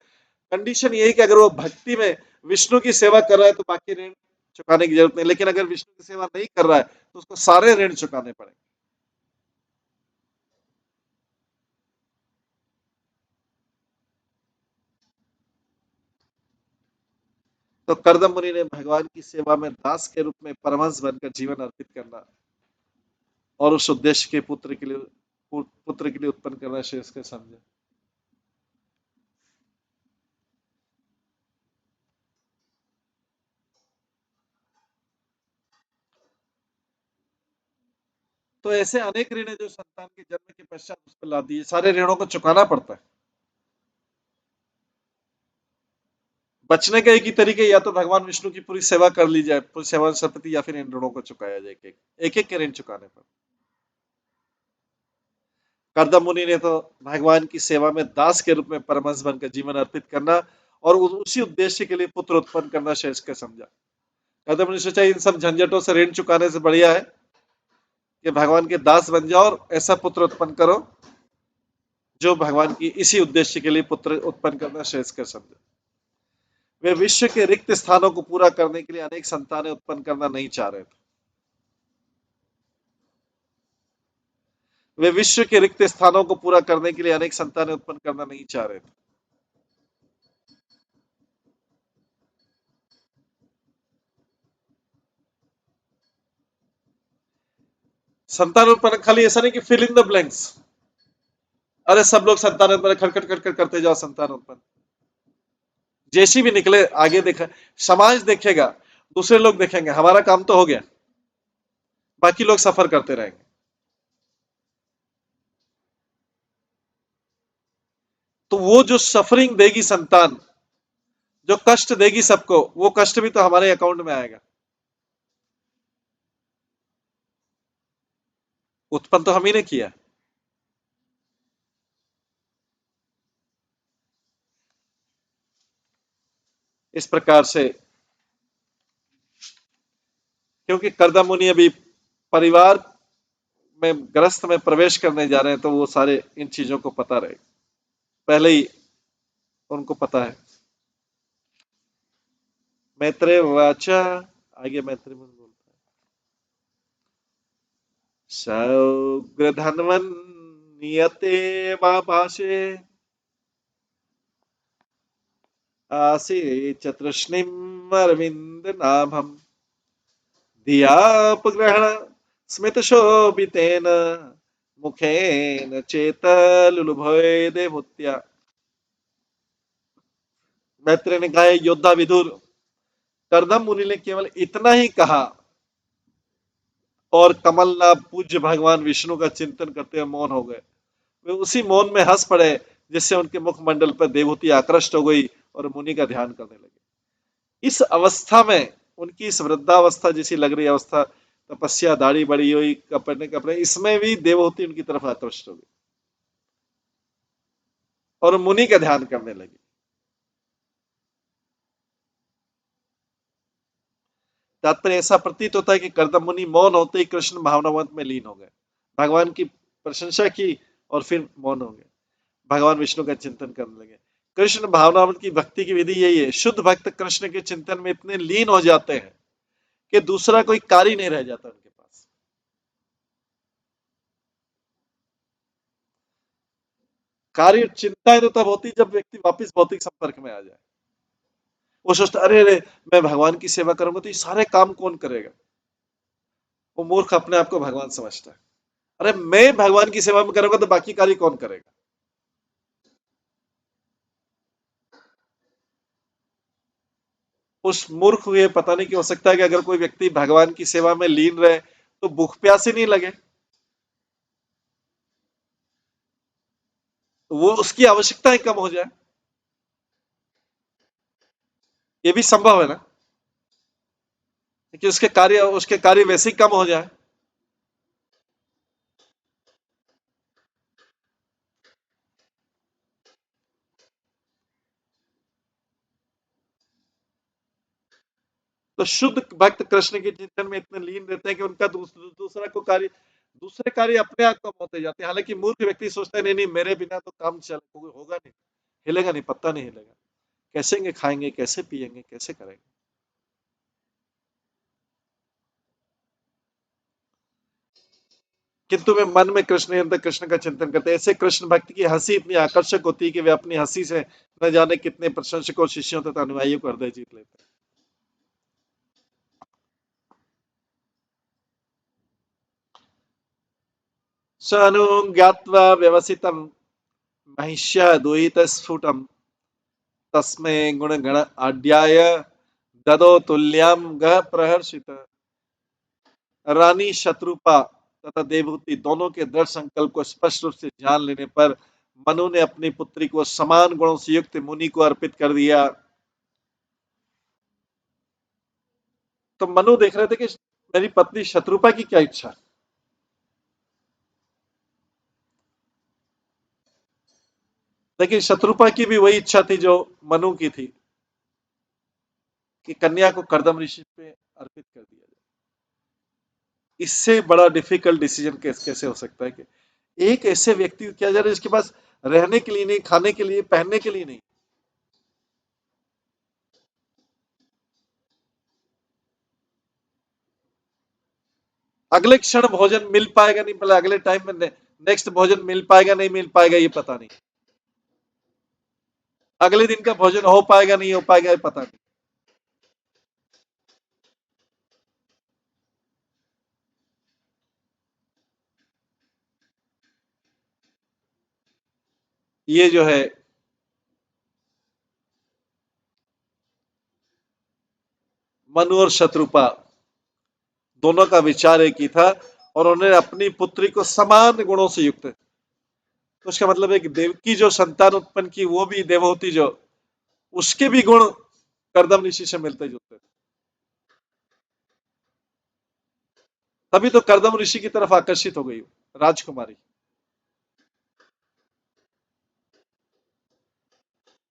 कंडीशन यही कि अगर वो भक्ति में विष्णु की सेवा कर रहा है तो बाकी ऋण चुकाने की जरूरत नहीं, लेकिन अगर विष्णु की सेवा नहीं कर रहा है तो उसको सारे ऋण चुकाने पड़ेंगे। तो करदम मुनि ने भगवान की सेवा में दास के रूप में परमहंस बनकर जीवन अर्पित करना और उस उद्देश्य के पुत्र के लिए उत्पन्न करना श्रेष्ठ समझा। तो ऐसे अनेक ऋण है जो संतान के जन्म के पश्चात उस पर ला दिए, सारे ऋणों को चुकाना पड़ता है। बचने का एक ही तरीके, या तो भगवान विष्णु की पूरी सेवा कर ली जाए, पूरी सेवा संपत्ति, या फिर इन ऋणों को चुकाया जाए, एक एक के ऋण चुकाने पर। करदम मुनि ने तो भगवान की सेवा में दास के रूप में परमहंस बनकर जीवन अर्पित करना और उसी उद्देश्य के लिए पुत्र उत्पन्न करना श्रेष्ठ समझा। करदम मुनि सोचा इन सब झंझटों से ऋण चुकाने से बढ़िया है कि भगवान के दास बन जाओ और ऐसा पुत्र उत्पन्न करो जो भगवान की इसी उद्देश्य के लिए पुत्र उत्पन्न करना श्रेष्ठ कर समझे। वे विश्व के रिक्त स्थानों को पूरा करने के लिए अनेक संतानें उत्पन्न करना नहीं चाह रहे थे। वे विश्व के रिक्त स्थानों को पूरा करने के लिए अनेक संतानें उत्पन्न करना नहीं चाह रहे थे। संतान उत्पन्न खाली ऐसा नहीं कि फिल इन द ब्लैंक्स, अरे सब लोग संतान उत्पन्न खटखट खटखट करते जाओ संतान उत्पन्न, जैसी भी निकले आगे देखा, समाज देखेगा, दूसरे लोग देखेंगे, हमारा काम तो हो गया, बाकी लोग सफर करते रहेंगे। तो वो जो सफरिंग देगी संतान, जो कष्ट देगी सबको, वो कष्ट भी तो हमारे अकाउंट में आएगा। उत्पन्न तो हम ही ने किया। इस प्रकार से, क्योंकि करदम मुनि अभी परिवार में ग्रस्त में प्रवेश करने जा रहे हैं तो वो सारे इन चीजों को पता रहे, पहले ही उनको पता है। मैत्रेय वाचा, आगे मैत्रेय मुनि बोलता है, सौग्रधन्वन नियते वाभाषे आसे चतृष्णिम अरविंद नाभम धियापग्रहण स्मित शोभितेन मुखेन चेतलुलुभय देवहूत्या। मैत्रेय ने कहा, योद्धा विदुर, करदम मुनि ने केवल इतना ही कहा और कमलनाभ पूज्य भगवान विष्णु का चिंतन करते हुए मौन हो गए। वे उसी मौन में हंस पड़े जिससे उनके मुखमंडल पर देवहूति आकृष्ट हो गई और मुनि का ध्यान करने लगे। इस अवस्था में उनकी इस वृद्धावस्था जैसी लग रही अवस्था, तपस्या, दाढ़ी बड़ी हुई, कपड़े कपड़े, इसमें भी देवहूति उनकी तरफ आकृष्ट हो गई और मुनि का ध्यान करने लगी। तात्पर्य ऐसा प्रतीत होता है कि कर्दम मुनि मौन होते ही कृष्ण भावनावंत में लीन हो गए, भगवान की प्रशंसा की और फिर मौन हो गए, भगवान विष्णु का चिंतन करने लगे। कृष्ण भावनावंत की भक्ति की विधि यही है। शुद्ध भक्त कृष्ण के चिंतन में इतने लीन हो जाते हैं कि दूसरा कोई कार्य नहीं रह जाता उनके पास। कार्य चिंताएं तो तब होती जब व्यक्ति वापस भौतिक संपर्क में आ जाए। वो सोचता अरे अरे मैं भगवान की सेवा करूंगा तो ये सारे काम कौन करेगा। वो मूर्ख अपने आप को भगवान समझता है। अरे मैं भगवान की सेवा में करूंगा तो बाकी कार्य कौन करेगा। उस मूर्ख को ये पता नहीं कि हो सकता है कि अगर कोई व्यक्ति भगवान की सेवा में लीन रहे तो भूख प्यास ही नहीं लगे, तो वो उसकी आवश्यकताएं कम हो जाए। ये भी संभव है ना कि उसके कार्य वैसे ही कम हो जाए। तो शुद्ध भक्त कृष्ण के चिंतन में इतने लीन रहते हैं कि उनका दूसरे कार्य अपने आप कम होते जाते हैं। हालांकि मूर्ख व्यक्ति सोचता है नहीं नहीं मेरे बिना तो काम चल होगा नहीं, हिलेगा नहीं, पत्ता नहीं हिलेगा, कैसे खाएंगे, कैसे पिएंगे, कैसे करेंगे। किंतु वे मन में कृष्ण अंदर कृष्ण का चिंतन करते हैं। ऐसे कृष्ण भक्त की हंसी इतनी आकर्षक होती है कि वे अपनी हंसी से न जाने कितने प्रशंसकों, शिष्यों तथा अनुयायियों को हृदय जीत लेते हैं। सनु ज्ञात्वा व्यवसितम महिष्य दुहित स्फुटम तस्मै गुण गण आड्याय ददो तुल्याम गह प्रहर्षित। रानी शत्रुपा तथा देवहूति दोनों के दृढ़ संकल्प को स्पष्ट रूप से जान लेने पर मनु ने अपनी पुत्री को समान गुणों से युक्त मुनि को अर्पित कर दिया। तो मनु देख रहे थे कि मेरी पत्नी शत्रुपा की क्या इच्छा। लेकिन शत्रुपा की भी वही इच्छा थी जो मनु की थी कि कन्या को कर्दम ऋषि पे अर्पित कर दिया जाए। इससे बड़ा डिफिकल्ट डिसीजन कैसे हो सकता है कि एक ऐसे व्यक्ति को किया जा रहा है जिसके पास रहने के लिए नहीं, खाने के लिए, पहनने के लिए नहीं, अगले क्षण भोजन मिल पाएगा नहीं मिला, अगले टाइम में नेक्स्ट भोजन मिल पाएगा नहीं मिल पाएगा ये पता नहीं, अगले दिन का भोजन हो पाएगा नहीं हो पाएगा ये पता नहीं। ये जो है मनु और शत्रुपा दोनों का विचार एक ही था और उन्होंने अपनी पुत्री को समान गुणों से युक्त, तो उसका मतलब है कि देवकी जो संतान उत्पन्न की वो भी देवहूति जो, उसके भी गुण कर्दम ऋषि से मिलते जुलते थे। तभी तो कर्दम ऋषि की तरफ आकर्षित हो गई राजकुमारी।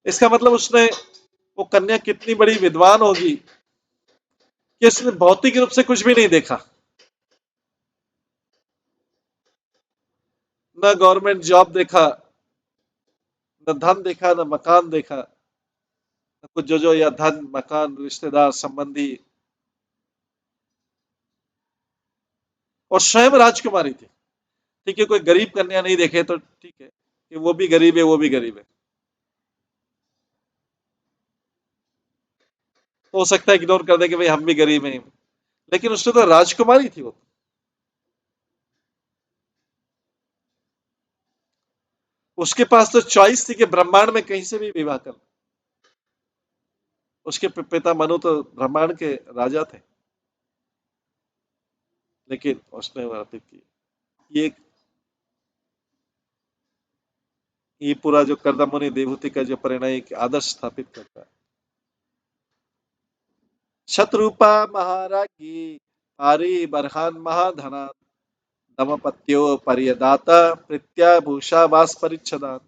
इसका मतलब उसने, वो कन्या कितनी बड़ी विद्वान होगी कि उसने भौतिक रूप से कुछ भी नहीं देखा, न गवर्नमेंट जॉब देखा, न धन देखा, न मकान देखा, न कुछ जो या धन मकान रिश्तेदार संबंधी, और स्वयं राजकुमारी थी। ठीक है, कोई गरीब कन्या नहीं देखे तो ठीक है कि वो भी गरीब है वो भी गरीब है, तो हो सकता है इग्नोर कर दे कि भाई हम भी गरीब हैं, लेकिन उसने तो राजकुमारी थी वो, उसके पास तो चॉइस थी कि ब्रह्मांड में कहीं से भी विवाह कर। उसके पिता मनु तो ब्रह्मांड के राजा थे, लेकिन उसने वर्णित की ये ये पूरा जो कर्दमुनि देवहूति का जो परिणय एक आदर्श स्थापित करता है। शत्रुपा महाराज्ञी आरी बरहान महाधना दमपत्यो परियदाता प्रीत्या भूषा वास परिच्छदान।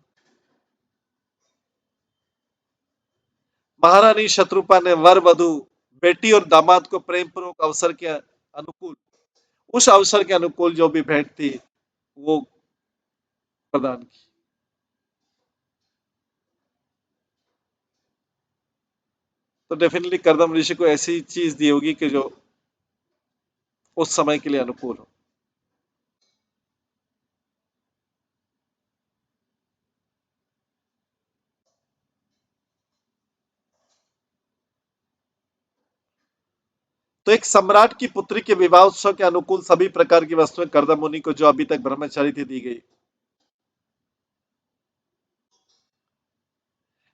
महारानी शत्रुपा ने वर वधु बेटी और दामाद को प्रेम पूर्वक अवसर के अनुकूल, उस अवसर के अनुकूल जो भी भेंट थी वो प्रदान की। तो डेफिनेटली कर्दम ऋषि को ऐसी चीज दी होगी कि जो उस समय के लिए अनुकूल हो। तो एक सम्राट की पुत्री के विवाह उत्सव के अनुकूल सभी प्रकार की वस्तुएं कर्दम मुनि को, जो अभी तक ब्रह्मचारी थी, दी गई।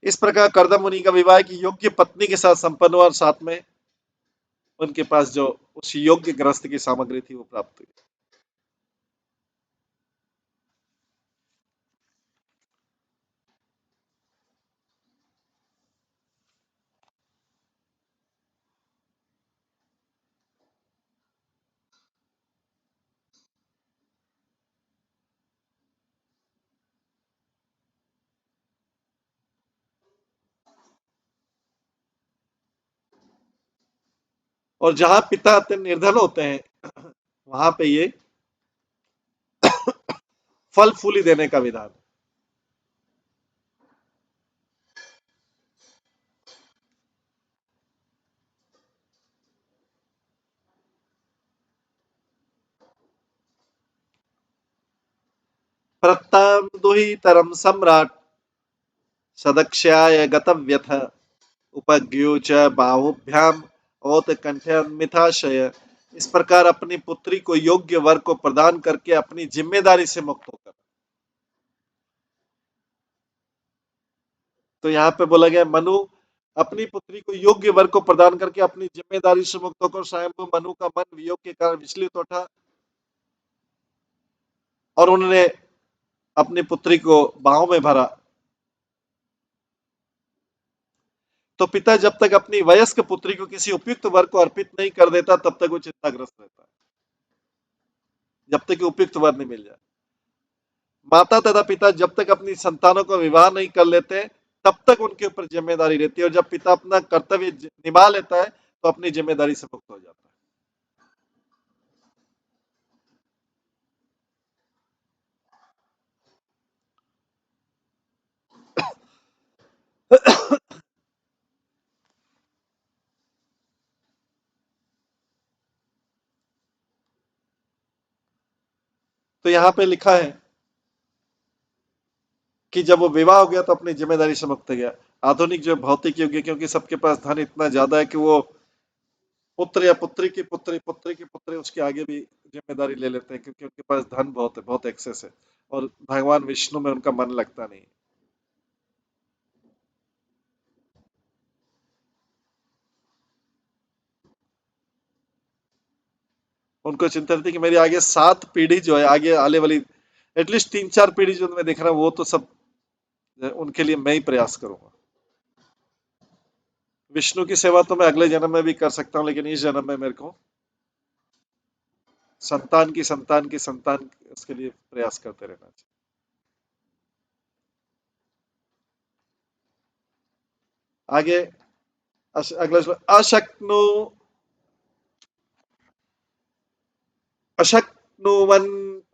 इस प्रकार कर्दम मुनि का विवाह की योग्य पत्नी के साथ संपन्न हुआ और साथ में उनके पास जो उस योग्य ग्रस्त की सामग्री थी वो प्राप्त हुई। और जहां पिता अत्यंत निर्धन होते हैं वहां पे ये फल फूली देने का विधान। प्रत्ताम दुही तरम सम्राट सदक्ष्याय गतव्यथ उपज्ञो च बाहुभ्याम ओत कंठ्यमिथाशय। इस प्रकार अपनी पुत्री को योग्य वर को प्रदान करके अपनी जिम्मेदारी से मुक्त होकर। तो यहाँ पे बोला गया मनु अपनी पुत्री को योग्य वर को प्रदान करके अपनी जिम्मेदारी से मुक्त होकर स्वयं मनु का मन वियोग के कारण विचलित उठा और उन्होंने अपनी पुत्री को बाहों में भरा। तो पिता जब तक अपनी वयस्क पुत्री को किसी उपयुक्त वर को अर्पित नहीं कर देता तब तक वो चिंताग्रस्त रहता है, जब तक उपयुक्त वर नहीं मिल जाए। माता तथा पिता जब तक अपनी संतानों का विवाह नहीं कर लेते तब तक उनके ऊपर जिम्मेदारी रहती है, और जब पिता अपना कर्तव्य निभा लेता है तो अपनी जिम्मेदारी से मुक्त हो जाता है। तो यहाँ पे लिखा है कि जब वो विवाह हो गया तो अपनी जिम्मेदारी से मुक्त हो गया। आधुनिक जो भौतिक युग है, क्योंकि सबके पास धन इतना ज्यादा है कि वो पुत्र या पुत्री की पुत्री, पुत्री की पुत्री उसके आगे भी जिम्मेदारी ले लेते हैं, क्योंकि उनके पास धन बहुत है, बहुत एक्सेस है, और भगवान विष्णु में उनका मन लगता नहीं। उनको चिंता रहती कि मेरी आगे 7 पीढ़ी जो है, आगे आने वाली एटलीस्ट 3-4 पीढ़ी जो मैं देख रहा हूँ वो तो सब उनके लिए मैं ही प्रयास करूंगा। विष्णु की सेवा तो मैं अगले जन्म में भी कर सकता हूँ, लेकिन इस जन्म में मेरे को संतान की संतान की संतान उसके लिए प्रयास करते रहना चाहिए। आगे अगला अशक्नु अशक्नुवन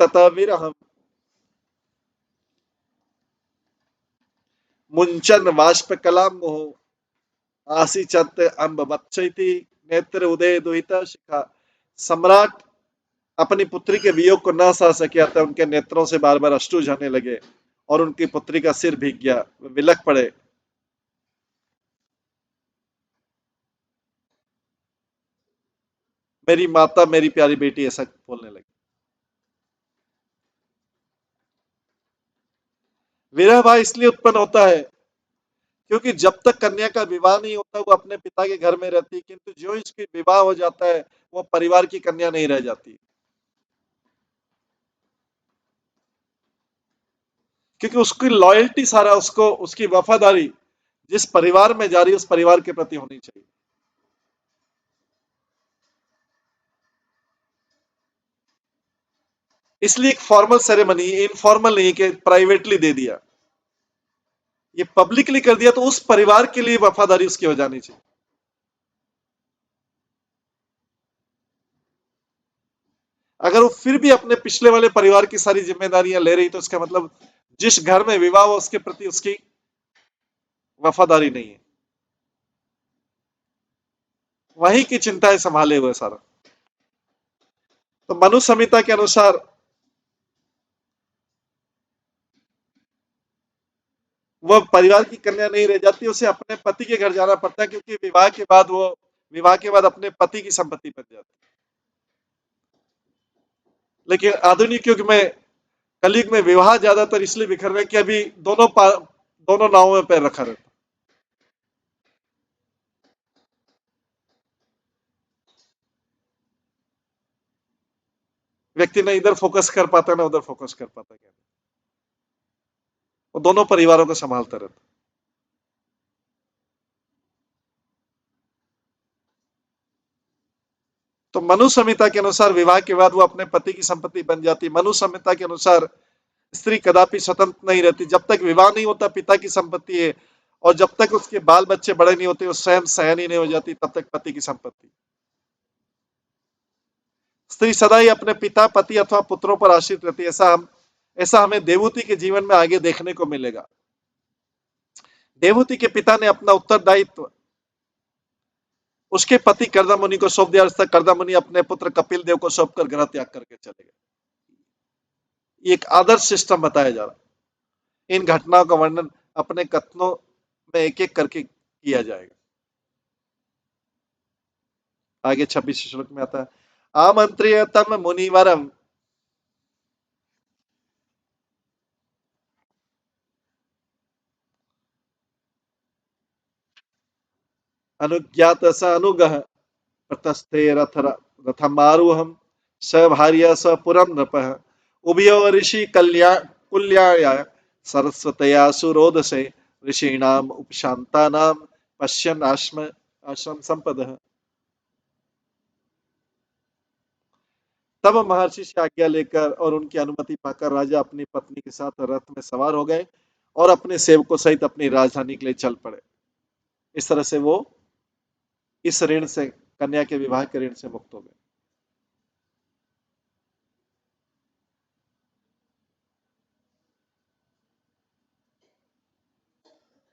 तथा विरहम मुंचन वाष्प कलाम मोह आसी चत अम्ब बच्चैति नेत्र उदय दुहिता शिखा। सम्राट अपनी पुत्री के वियोग को न सह सके अतः उनके नेत्रों से बार बार अश्रु झरने लगे और उनकी पुत्री का सिर भीग गया, वे विलख पड़े। मेरी माता, मेरी प्यारी बेटी, ऐसा बोलने लगी। विरह भाव इसलिए उत्पन्न होता है क्योंकि जब तक कन्या का विवाह नहीं होता वो अपने पिता के घर में रहती है, किंतु जो इसकी विवाह हो जाता है वो परिवार की कन्या नहीं रह जाती। क्योंकि उसकी लॉयल्टी सारा, उसको उसकी वफादारी जिस परिवार में जा रही है उस परिवार के प्रति होनी चाहिए। इसलिए एक फॉर्मल सेरेमनी, इनफॉर्मल नहीं कि प्राइवेटली दे दिया, ये पब्लिकली कर दिया, तो उस परिवार के लिए वफादारी उसकी हो जानी चाहिए। अगर वो फिर भी अपने पिछले वाले परिवार की सारी जिम्मेदारियां ले रही, तो इसका मतलब जिस घर में विवाह हो उसके प्रति उसकी वफादारी नहीं है, वहीं की चिंताएं संभाले हुए सारा। तो मनु संहिता के अनुसार वह परिवार की कन्या नहीं रह जाती, उसे अपने पति के घर जाना पड़ता है, क्योंकि विवाह के बाद अपने पति की संपत्ति बन जाती है। लेकिन आधुनिक युग में, कलयुग में विवाह ज्यादातर इसलिए बिखर रहे हैं कि अभी दोनों नावों में पैर रखा रहता है। व्यक्ति ना इधर फोकस कर पाता ना उधर फोकस कर पाता, क्या वो दोनों परिवारों को संभालता रहता। तो मनु संहिता के अनुसार विवाह के बाद वो अपने पति की संपत्ति बन जाती। मनु संहिता के अनुसार स्त्री कदापि स्वतंत्र नहीं रहती, जब तक विवाह नहीं होता पिता की संपत्ति है, और जब तक उसके बाल बच्चे बड़े नहीं होते, वो स्वयं सयानी नहीं हो जाती, तब तक पति की संपत्ति। स्त्री सदा ही अपने पिता, पति अथवा पुत्रों पर आश्रित रहती है। ऐसा हमें देवहूति के जीवन में आगे देखने को मिलेगा। देवहूति के पिता ने अपना उत्तरदायित्व उसके पति कर्दम मुनि को सौंप दिया, कर्दम मुनि अपने पुत्र कपिल देव को सौंपकर ग्रह त्याग करके चले गए। ये एक आदर्श सिस्टम बताया जा रहा है। इन घटनाओं का वर्णन अपने कथनों में एक एक करके किया जाएगा। आगे 26 श्लोक में आता है, आमंत्रिय तम मुनिवरम अनुज्ञात स अनुगह प्रतस्थे रथमारूहम स भार्य स पुरम नृपः उभयो ऋषि कुल्याय सरस्वतया सुरोदसे ऋषीणाम उपशांतानाम पश्यन् आश्रम संपदः। तब महर्षि से आज्ञा लेकर और उनकी अनुमति पाकर राजा अपनी पत्नी के साथ रथ में सवार हो गए और अपने सेवकों सहित अपनी राजधानी के लिए चल पड़े। इस तरह से वो इस ऋण से, कन्या के विवाह के ऋण से मुक्त हो गए।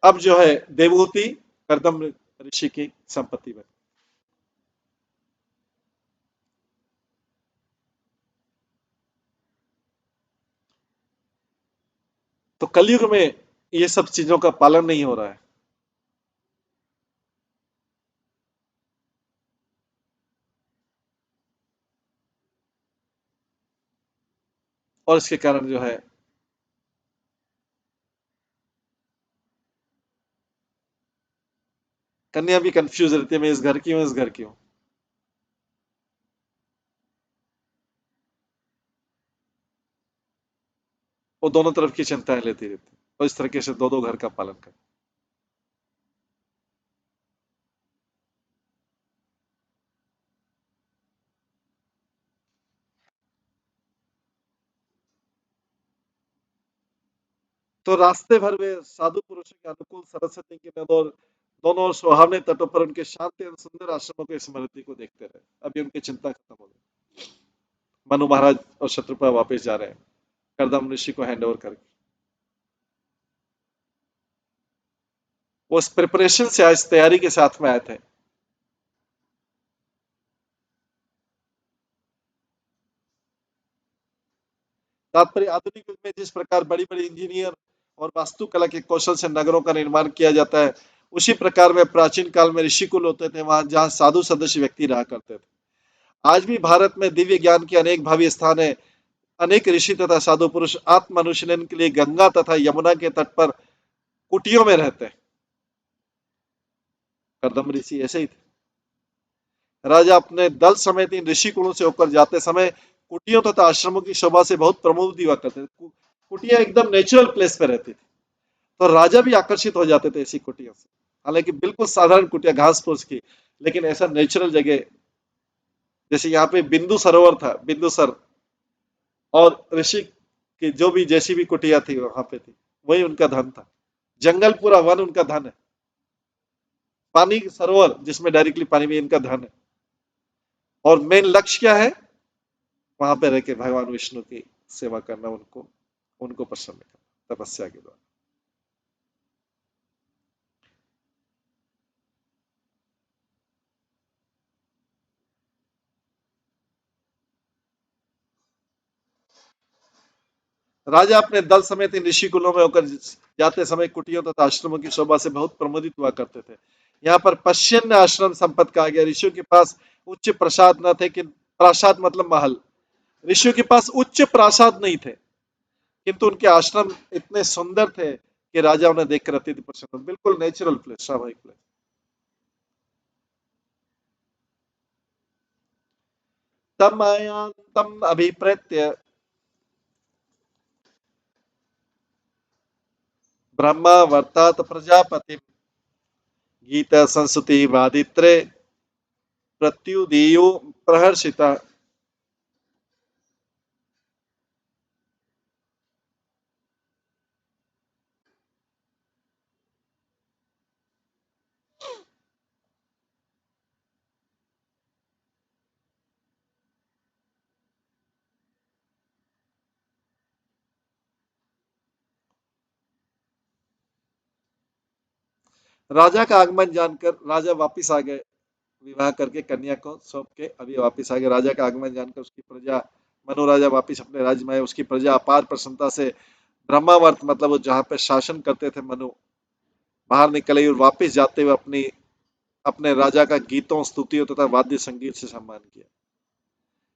अब जो है देवहूति कर्दम ऋषि की संपत्ति में। तो कलयुग में ये सब चीजों का पालन नहीं हो रहा है। और इसके कारण जो है कन्या भी कंफ्यूज रहती है, मैं इस घर की हूं, इस घर की हूं। वो दोनों तरफ की चिंताएं लेती रहती है और इस तरीके से दो दो घर का पालन कर। तो रास्ते भर वे साधु पुरुषों के अनुकूल सरस्वती की नदों दोनों ओर सुहावने तटों पर उनके शांति और सुंदर आश्रमों की स्मृति को देखते रहे। अभी उनकी चिंता खत्म हो गई। मनु महाराज और शत्रुपा वापस जा रहे हैं करदम ऋषि को हैंड ओवर करके। वो इस प्रिपरेशन से आए, इस तैयारी के साथ में आए थे। तात्पर्य आधुनिक युग में जिस प्रकार बड़ी बड़ी इंजीनियर और वास्तुकला के कौशल से नगरों का निर्माण किया जाता है, उसी प्रकार में प्राचीन काल में ऋषिकुल होते थे, वहां जहां साधु सदस्य व्यक्ति रहा करते थे। आज भी भारत में दिव्य ज्ञान के अनेक भावी स्थान है। अनेक ऋषि तथा साधु पुरुष आत्म अनुशीलन के लिए गंगा तथा यमुना के तट पर कुटियों में रहते हैं। कर्दम ऋषि ऐसे ही थे। राजा अपने दल समेत इन ऋषि कुलों से होकर जाते समय कुटियों तथा आश्रमों की शोभा से बहुत प्रमुख हुआ करते थे। कुटिया एकदम नेचुरल प्लेस पे रहती थी, तो राजा भी आकर्षित हो जाते थे ऐसी कुटिया से। हालांकि बिल्कुल साधारण कुटिया घास फूस की, लेकिन ऐसा नेचुरल जगह, जैसे यहाँ पे बिंदु सरोवर था, बिंदुसर, और ऋषि की जो भी जैसी भी कुटिया थी वहां पे थी, वही उनका धन था। जंगल पूरा वन उनका धन है। पानी सरोवर जिसमें डायरेक्टली पानी में इनका धन है। और मेन लक्ष्य क्या है? वहां पे रह के भगवान विष्णु की सेवा करना, उनको उनको प्रसन्न करना तपस्या के द्वारा। राजा अपने दल समेत इन ऋषि कुलों में होकर जाते समय कुटियों तथा आश्रमों की शोभा से बहुत प्रमोदित हुआ करते थे। यहाँ पर पश्चिम आश्रम संपत्ति कहा गया। ऋषियों के पास उच्च प्रासाद न थे, कि प्रासाद मतलब महल। ऋषियों के पास उच्च प्रासाद नहीं थे, किंतु उनके आश्रम इतने सुंदर थे कि राजा उन्हें देखकर अत्यंत प्रसन्न। बिल्कुल नेचुरल प्लेस, स्वाभाविक प्लेस। तम तम अभिप्रेत्य ब्रह्मा वर्तात प्रजापति गीता संस्कृति वादित्रे प्रत्युदीयो प्रहर्षिता। राजा का आगमन जानकर राजा वापिस आ गए, विवाह करके कन्या को सौंप के अभी वापिस आ गए। राजा का आगमन जानकर उसकी प्रजा, मनु राजा वापिस अपने राज्य में आए। उसकी प्रजा अपार प्रसन्नता से ब्रह्मावर्त, मतलब वो जहाँ पे शासन करते थे मनु, बाहर निकले और वापिस जाते हुए अपनी अपने राजा का गीतों, स्तुतियों तथा वाद्य संगीत से सम्मान किया।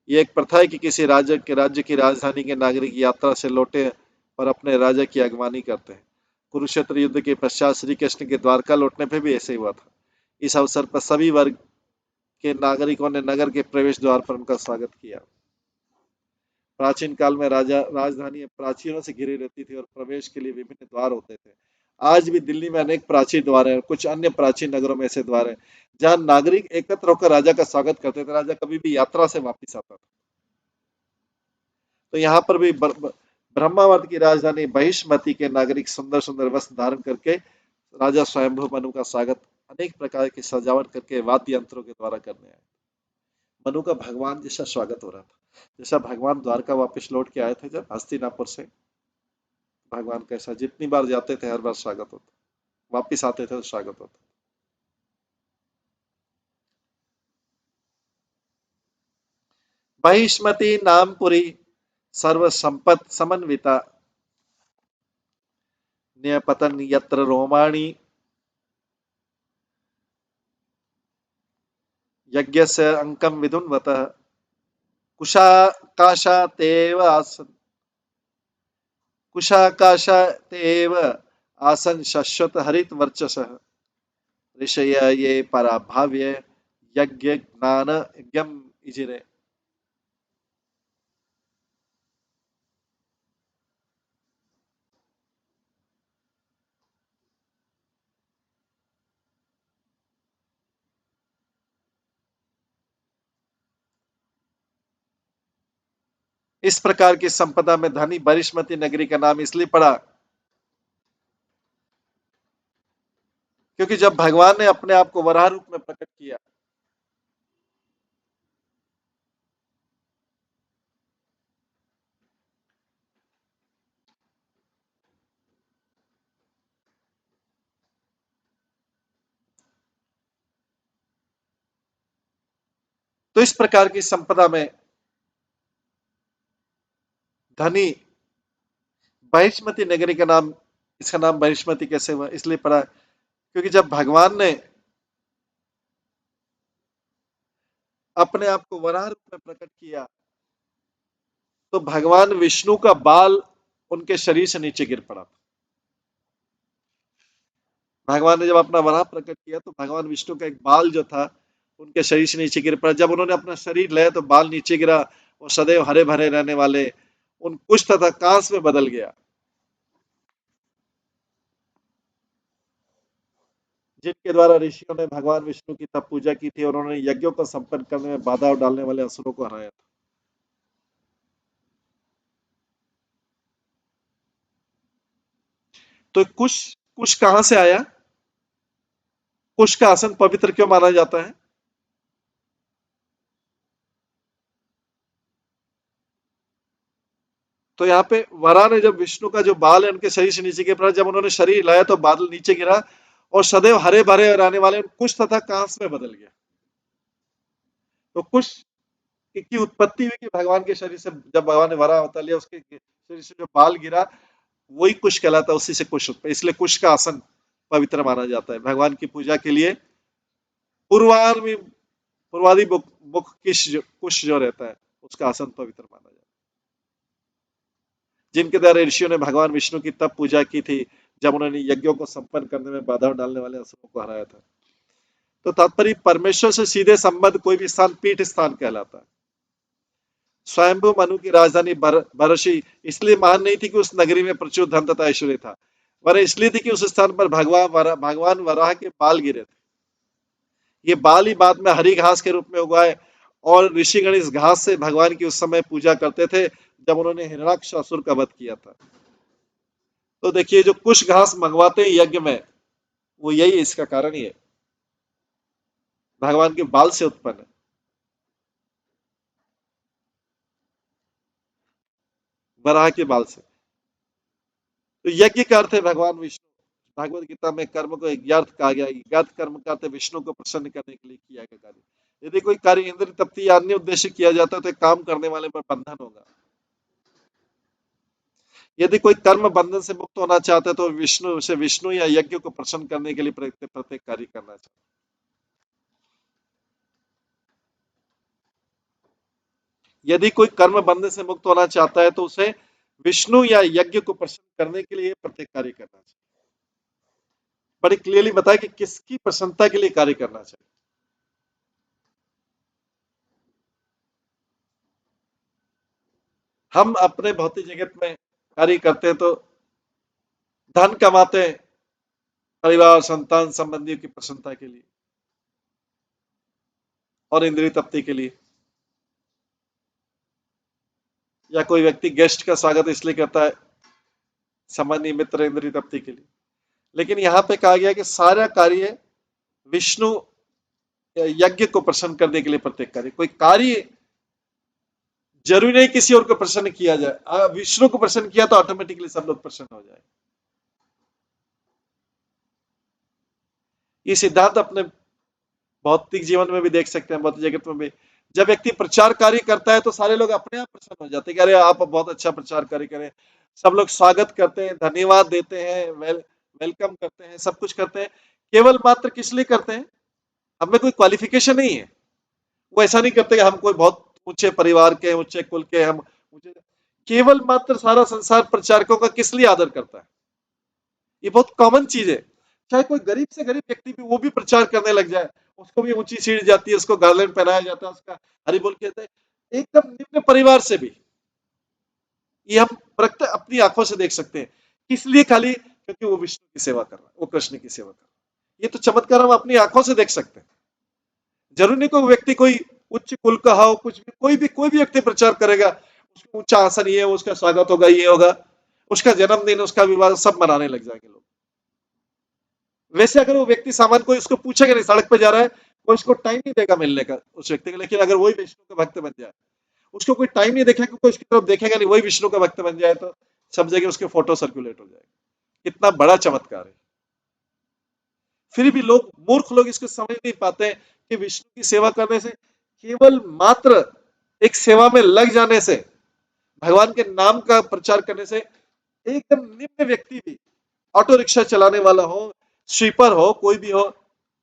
ये एक प्रथा है कि किसी राज्य की राजधानी के नागरिक यात्रा से लौटे और अपने राजा की अगवानी करते हैं। कुरुक्षेत्र युद्ध के पश्चात श्री कृष्ण के द्वारका लौटने पर भी ऐसे ही हुआ था। इस अवसर पर सभी वर्ग के नागरिकों ने नगर के प्रवेश द्वार पर उनका स्वागत किया। प्राचीन काल में राजा राजधानी प्राचीनों से घिरी रहती थी और प्रवेश के लिए विभिन्न द्वार होते थे। आज भी दिल्ली में अनेक प्राचीन द्वार हैं, कुछ अन्य प्राचीन नगरों में ऐसे द्वार हैं जहां नागरिक एकत्र होकर राजा का स्वागत करते थे। राजा कभी भी यात्रा से वापिस आता था। तो यहाँ पर भी ब्रह्मावर्त की राजधानी बहिष्मति के नागरिक सुंदर सुंदर वस्त्र धारण करके राजा स्वयंभू मनु का स्वागत अनेक प्रकार की सजावट करके वाद्य यंत्रों के द्वारा करने आए। मनु का भगवान जैसा स्वागत हो रहा था, जैसा भगवान द्वारका वापस लौट के आए थे जब हस्तिनापुर से। भगवान कैसा जितनी बार जाते थे हर बार स्वागत होता, वापिस आते थे तो स्वागत होता। बहिष्मति नामपुरी सर्व संपत समन्विता न्यपतन यत्र रोमाणी यज्ञस्य अंकम विधुन्वतः कुशाकाशातेव आसन कुशाकाशातेव आसन शश्वत हरित वर्चसः ऋषय ये पराभाव्य यज्ञ ज्ञान यज्ञम इजिरे। इस प्रकार की संपदा में धनी बरिष्मती नगरी का नाम इसलिए पड़ा क्योंकि जब भगवान ने अपने आप को वराह रूप में प्रकट किया, तो इस प्रकार की संपदा में धनी बहिष्मती नगरी का नाम, इसका नाम बहिष्मती कैसे हुआ? इसलिए पड़ा क्योंकि जब भगवान ने अपने आप को वराह रूप में प्रकट किया, तो भगवान विष्णु का बाल उनके शरीर से नीचे गिर पड़ा था। भगवान ने जब अपना वराह प्रकट किया तो भगवान विष्णु का एक बाल जो था उनके शरीर से नीचे गिर पड़ा। जब उन्होंने अपना शरीर लिया तो बाल नीचे गिरा। वो सदैव हरे भरे रहने वाले उन कुष्ठ तथा कांस में बदल गया, जिनके द्वारा ऋषियों ने भगवान विष्णु की तब पूजा की थी और उन्होंने यज्ञों को संपन्न करने में बाधा डालने वाले असुरों को हराया था। तो कुश कुश कहां से आया? कुश का आसन पवित्र क्यों माना जाता है? तो यहाँ पे वरा ने जब विष्णु का जो बाल है उनके शरीर से नीचे गिरा, जब उन्होंने शरीर हिलाया तो बादल नीचे गिरा और सदैव हरे भरे रहने वाले कुश तथा कांस में बदल गया। तो कुश की उत्पत्ति हुई कि भगवान के शरीर से जब भगवान ने वरा अवतार लिया, उसके शरीर से जो बाल गिरा वही कुश कहलाता है, उसी से कुश उत्पन्न, इसलिए कुश का आसन पवित्र माना जाता है भगवान की पूजा के लिए। पूर्वार में पूर्वादि मुख कुश जो रहता है उसका आसन पवित्र माना जाता है, जिनके द्वारा ऋषियों ने भगवान विष्णु की तब पूजा की थी जब उन्होंने यज्ञों को संपन्न करने में बाधा डालने वाले असुरों को हराया था। तो तात्पर्य परमेश्वर से सीधे संबंध कोई भी स्थान पीठ स्थान कहलाता है। स्वयंभू मनु की राजधानी बरशी इसलिए महान नहीं थी कि उस नगरी में प्रचुर धन तथा ऐश्वर्य था, वरन इसलिए थी कि उस स्थान पर भगवान वराह के बाल गिरे थे। ये बाल ही बाद में हरी घास के रूप में उगाए और ऋषिगण इस घास से भगवान की उस समय पूजा करते थे जब उन्होंने हिरण्याक्ष असुर का वध किया था। तो देखिए जो कुछ घास मंगवाते हैं यज्ञ में, वो यही है, इसका कारण ही है, भगवान के बाल से उत्पन्न है, वराह के बाल से। तो यज्ञ का अर्थ है भगवान विष्णु। भगवत गीता में कर्म को यज्ञार्थ कहा गया। यज्ञार्थ कर्म का अर्थ विष्णु को प्रसन्न करने के लिए किया गया कार्य। यदि कोई कार्य इंद्र तृप्ति या अन्य उद्देश्य किया जाता है तो काम करने वाले पर बंधन होगा। यदि कोई कर्म बंधन से मुक्त होना चाहता है तो विष्णु या यज्ञ को प्रसन्न करने के लिए प्रत्येक कार्य करना चाहिए। यदि कोई कर्म बंधन से मुक्त होना चाहता है तो उसे विष्णु या यज्ञ को प्रसन्न करने के लिए प्रत्येक कार्य करना चाहिए। बड़ी क्लियरली बताया कि किसकी प्रसन्नता के लिए कार्य करना चाहिए। हम अपने भौतिक जगत में कार्य करते हैं तो धन कमाते हैं परिवार संतान संबंधियों की प्रसन्नता के लिए और इंद्रिय तृप्ति के लिए, या कोई व्यक्ति गेस्ट का स्वागत इसलिए करता है सामान्य मित्र इंद्रिय तृप्ति के लिए। लेकिन यहाँ पे कहा गया कि सारा कार्य विष्णु यज्ञ को प्रसन्न करने के लिए प्रत्येक कार्य, कोई कार्य जरूरी नहीं किसी और को प्रसन्न किया जाए, विष्णु को प्रसन्न किया तो ऑटोमेटिकली सब लोग प्रसन्न हो जाए। ये सिद्धांत अपने भौतिक जीवन में भी देख सकते हैं, भौतिक जगत में भी। जब व्यक्ति प्रचार कार्य करता है तो सारे लोग अपने आप प्रसन्न हो जाते हैं कि अरे आप बहुत अच्छा प्रचार कार्य करें। सब लोग स्वागत करते हैं, धन्यवाद देते हैं, वेलकम करते हैं, सब कुछ करते हैं। केवल मात्र किस लिए करते हैं? हमें कोई क्वालिफिकेशन नहीं है। वो ऐसा नहीं करते कि हम कोई बहुत ऊंचे परिवार के, ऊंचे कुल के, हम ऊंचे, केवल मात्र सारा संसार प्रचारकों का किस लिए आदर करता है? ये बहुत कॉमन चीज है। चाहे कोई गरीब से गरीब व्यक्ति भी वो भी प्रचार करने लग जाए, उसको भी ऊंची सीढ़ी जाती है, उसको गार्लैंड पहनाया जाता है, उसका हरि बोल कहते हैं। एकदम निम्न परिवार से भी ये हम प्रत्यक्ष अपनी आंखों से देख सकते हैं। किस लिए? खाली क्योंकि वो विष्णु की सेवा कर रहा है, वो कृष्ण की सेवा कर रहा है। ये तो चमत्कार हम अपनी आंखों से देख सकते हैं। जरूरी नहीं कोई व्यक्ति कोई उच्च कुल का हो, कुछ भी कोई भी व्यक्ति प्रचार करेगा, उसका ऊंचा आसन ये है, उसका स्वागत होगा, ये होगा, उसका जन्मदिन, उसका विवाह सब मनाने लग जाएंगे लोग। वैसे अगर वो व्यक्ति सामान कोई उसको पूछेगा नहीं, सड़क पे जा रहा है, कोई उसको टाइम नहीं देगा मिलने का उस व्यक्ति को। लेकिन अगर वही विष्णु का भक्त बन जाए, उसको कोई टाइम नहीं देखेगा, कोई उसकी तरफ देखेगा नहीं, वही विष्णु का भक्त बन जाए तो सब जगह उसके फोटो सर्कुलेट हो जाएगा। कितना बड़ा चमत्कार है। फिर भी लोग, मूर्ख लोग इसको समझ नहीं पाते हैं कि विष्णु की सेवा करने से, केवल मात्र एक सेवा में लग जाने से, भगवान के नाम का प्रचार करने से, एकदम निम्न व्यक्ति भी, ऑटो रिक्शा चलाने वाला हो, स्वीपर हो, कोई भी हो,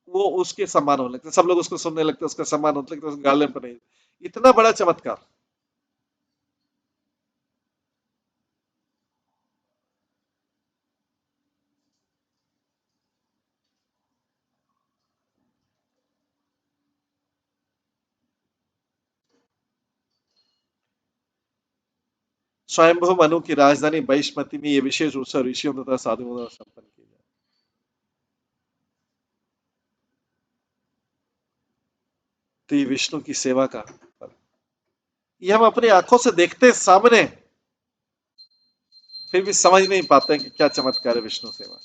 वो उसके सम्मान होने लगते, सब लोग उसको सुनने लगते, उसका सम्मान होने लगता, उसके गार्डन पर नहीं। इतना बड़ा चमत्कार। स्वयंभू मनु की राजधानी बैष्मति में ये विशेष उत्सव ऋषियों तथा साधुओं द्वारा संपन्न किया जाए। तो ये विष्णु की सेवा का ये हम अपनी आंखों से देखते हैं सामने, फिर भी समझ नहीं पाते हैं कि क्या चमत्कार है विष्णु सेवा।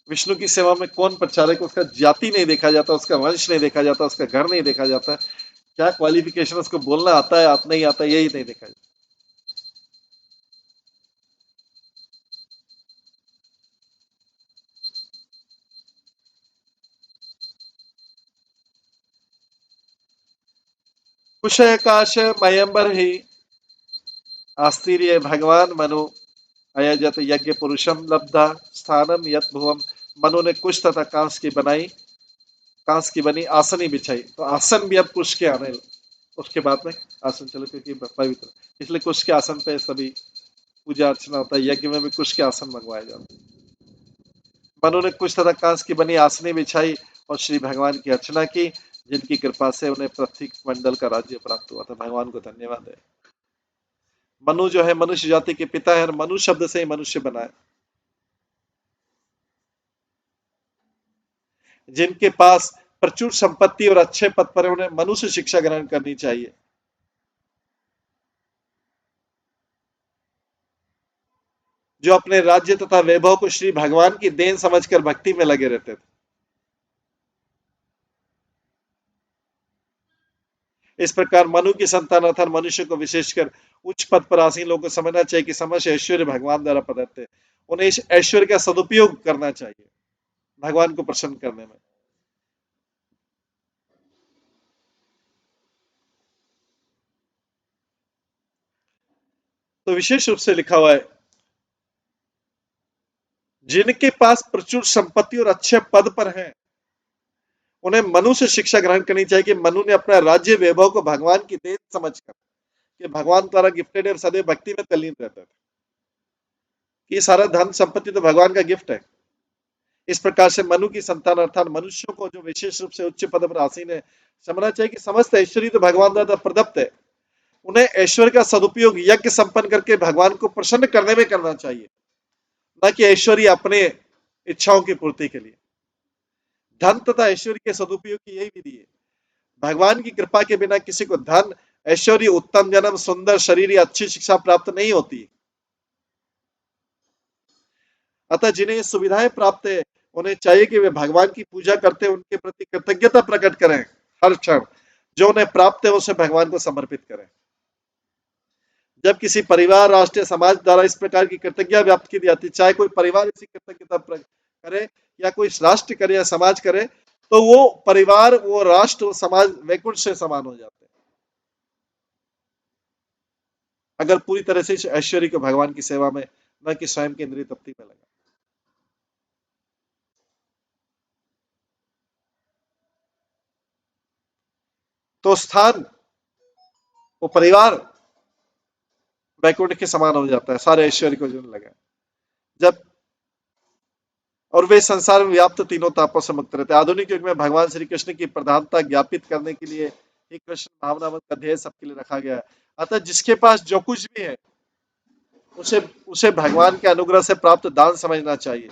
विष्णु की सेवा में कौन प्रचारक, उसका जाति नहीं देखा जाता, उसका वंश नहीं देखा जाता, उसका घर नहीं देखा जाता, क्या क्वालिफिकेशन, उसको बोलना आता है आता नहीं आता, यही नहीं देखा जाता। कुशकाश मयंबर ही आस्तीर्य भगवान मनु अयजत यज्ञ पुरुषम लब्धा स्थानम यत भुवम। मनु ने कुश तथा कांस की बनी आसनी बिछाई। तो आसन भी अब कुश के आने, उसके बाद में आसन चलो, क्योंकि पवित्र, इसलिए कुश के आसन पे सभी पूजा अर्चना होता है। यज्ञ में भी कुश के आसन मंगवाए जाते हैं। मनु ने कुश तथा कांस की बनी आसनी बिछाई और श्री भगवान की अर्चना की, जिनकी कृपा से उन्हें पृथ्वी मंडल का राज्य प्राप्त हुआ था। भगवान को धन्यवाद है। मनु जो है मनुष्य जाति के पिता है, और मनु शब्द से ही मनुष्य बना है। जिनके पास प्रचुर संपत्ति और अच्छे पद पर है, उन्हें मनु से शिक्षा ग्रहण करनी चाहिए। जो अपने राज्य तथा वैभव को श्री भगवान की देन समझकर भक्ति में लगे रहते थे। इस प्रकार मनु की संतान अर्थात मनुष्य को विशेषकर उच्च पद पर आसीन लोगों को समझना चाहिए कि समस्त ऐश्वर्य भगवान द्वारा प्रदत्त है। उन्हें इस ऐश्वर्य का सदुपयोग करना चाहिए भगवान को प्रसन्न करने में। तो विशेष रूप से लिखा हुआ है, जिनके पास प्रचुर संपत्ति और अच्छे पद पर हैं, उन्हें मनु से शिक्षा ग्रहण करनी चाहिए कि मनु ने अपना राज्य वैभव को भगवान की देन समझकर, कि भगवान द्वारा गिफ्टेड है, सदैव भक्ति में तल्लीन रहता था, कि सारा धन संपत्ति तो भगवान का गिफ्ट है। इस प्रकार से मनु की संतान अर्थात मनुष्यों को जो विशेष रूप से उच्च पद पर आसीन है, समझना चाहिए कि समस्त ऐश्वर्य तो भगवान द्वारा प्रदत्त है। उन्हें ऐश्वर्य का सदुपयोग यज्ञ संपन्न करके भगवान को प्रसन्न करने में करना चाहिए, न कि ऐश्वर्य अपने इच्छाओं की पूर्ति के लिए। धन तथा ऐश्वर्य के सदुपयोग की यही विधि है। भगवान की कृपा के बिना किसी को धन, ऐश्वर्य, उत्तम जन्म, सुंदर शरीर या अच्छी शिक्षा प्राप्त नहीं होती। अतः जिन्हें ये सुविधाएं प्राप्त है, उन्हें चाहिए कि वे भगवान की पूजा करते, उनके प्रति कृतज्ञता प्रकट करें। हर क्षण जो उन्हें प्राप्त है उसे भगवान को समर्पित करें। जब किसी परिवार, राष्ट्र, समाज द्वारा इस प्रकार की कृतज्ञता व्यक्त की जाती, चाहे कोई परिवार इसी कृतज्ञता करे या कोई राष्ट्र करे या समाज करे, तो वो परिवार, वो राष्ट्र, वो समाज वैकुंठ से समान हो जाते हैं, अगर पूरी तरह से इस ऐश्वर्य को भगवान की सेवा में, न कि स्वयं की इंद्रिय तृप्ति में लगा। तो स्थान, वो परिवार वैकुंठ के समान हो जाता है, सारे ऐश्वर्य को जो लगा। जब और वे संसार में व्याप्त तीनों तापों से मुक्त रहते हैं। आधुनिक युग में भगवान श्री कृष्ण की प्रधानता ज्ञापित करने के लिए ही कृष्ण भावनामत का ध्येय सबके लिए रखा गया है। अतः जिसके पास जो कुछ भी है, उसे उसे भगवान के अनुग्रह से प्राप्त दान समझना चाहिए।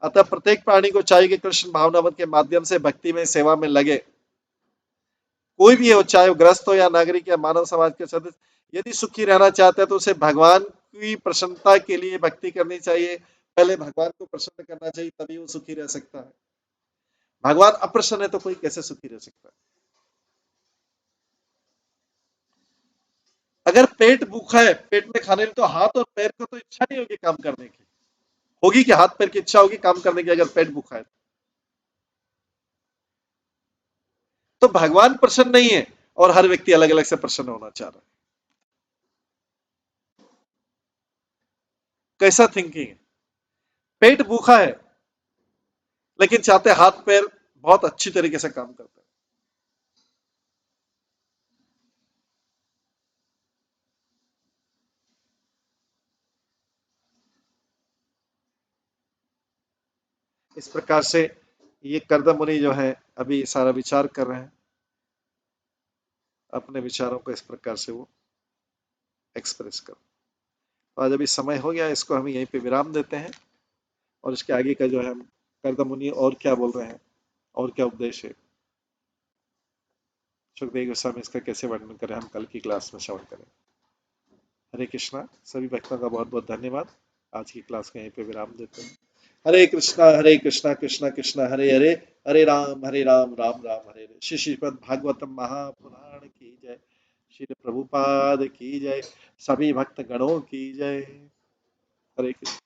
अतः प्रत्येक प्राणी को चाहिए कि कृष्ण भावनामत के माध्यम से भक्ति में, सेवा में लगे। कोई भी हो, चाहे वो ग्रस्त हो या नागरिक या मानव समाज के सदस्य, यदि सुखी रहना चाहता है तो उसे भगवान की प्रसन्नता के लिए भक्ति करनी चाहिए। पहले भगवान को प्रसन्न करना चाहिए, तभी वो सुखी रह सकता है। भगवान अप्रसन्न है तो कोई कैसे सुखी रह सकता है। अगर पेट भूखा है, पेट में खाने में, तो हाथ और पैर को तो इच्छा नहीं होगी काम करने की, होगी कि हाथ पैर की इच्छा होगी काम करने की अगर पेट भूखा है। तो भगवान प्रसन्न नहीं है और हर व्यक्ति अलग अलग से प्रसन्न होना चाह रहा है। कैसा थिंकिंग है। पेट भूखा है लेकिन चाहते हाथ पैर बहुत अच्छी तरीके से काम करते हैं। इस प्रकार से ये कर्दम मुनि जो है अभी सारा विचार कर रहे हैं। अपने विचारों को इस प्रकार से वो एक्सप्रेस कर। तो आज अभी समय हो गया, इसको हम यहीं पे विराम देते हैं और इसके आगे का जो है हम कर्दम मुनि और क्या बोल रहे हैं और क्या उपदेश है, सुखदेव गोस्वामी इसका कैसे वर्णन करें, हम कल की क्लास में श्रवण करें। हरे कृष्णा। सभी भक्तों का बहुत बहुत धन्यवाद। आज की क्लास को यहीं पे विराम देते हैं। हरे कृष्णा कृष्णा कृष्णा हरे हरे, हरे राम राम राम हरे हरे। श्री श्रीमद् भागवतम महापुराण की जय। श्री प्रभुपाद की जय। सभी भक्त गणों की जय। हरे कृष्ण।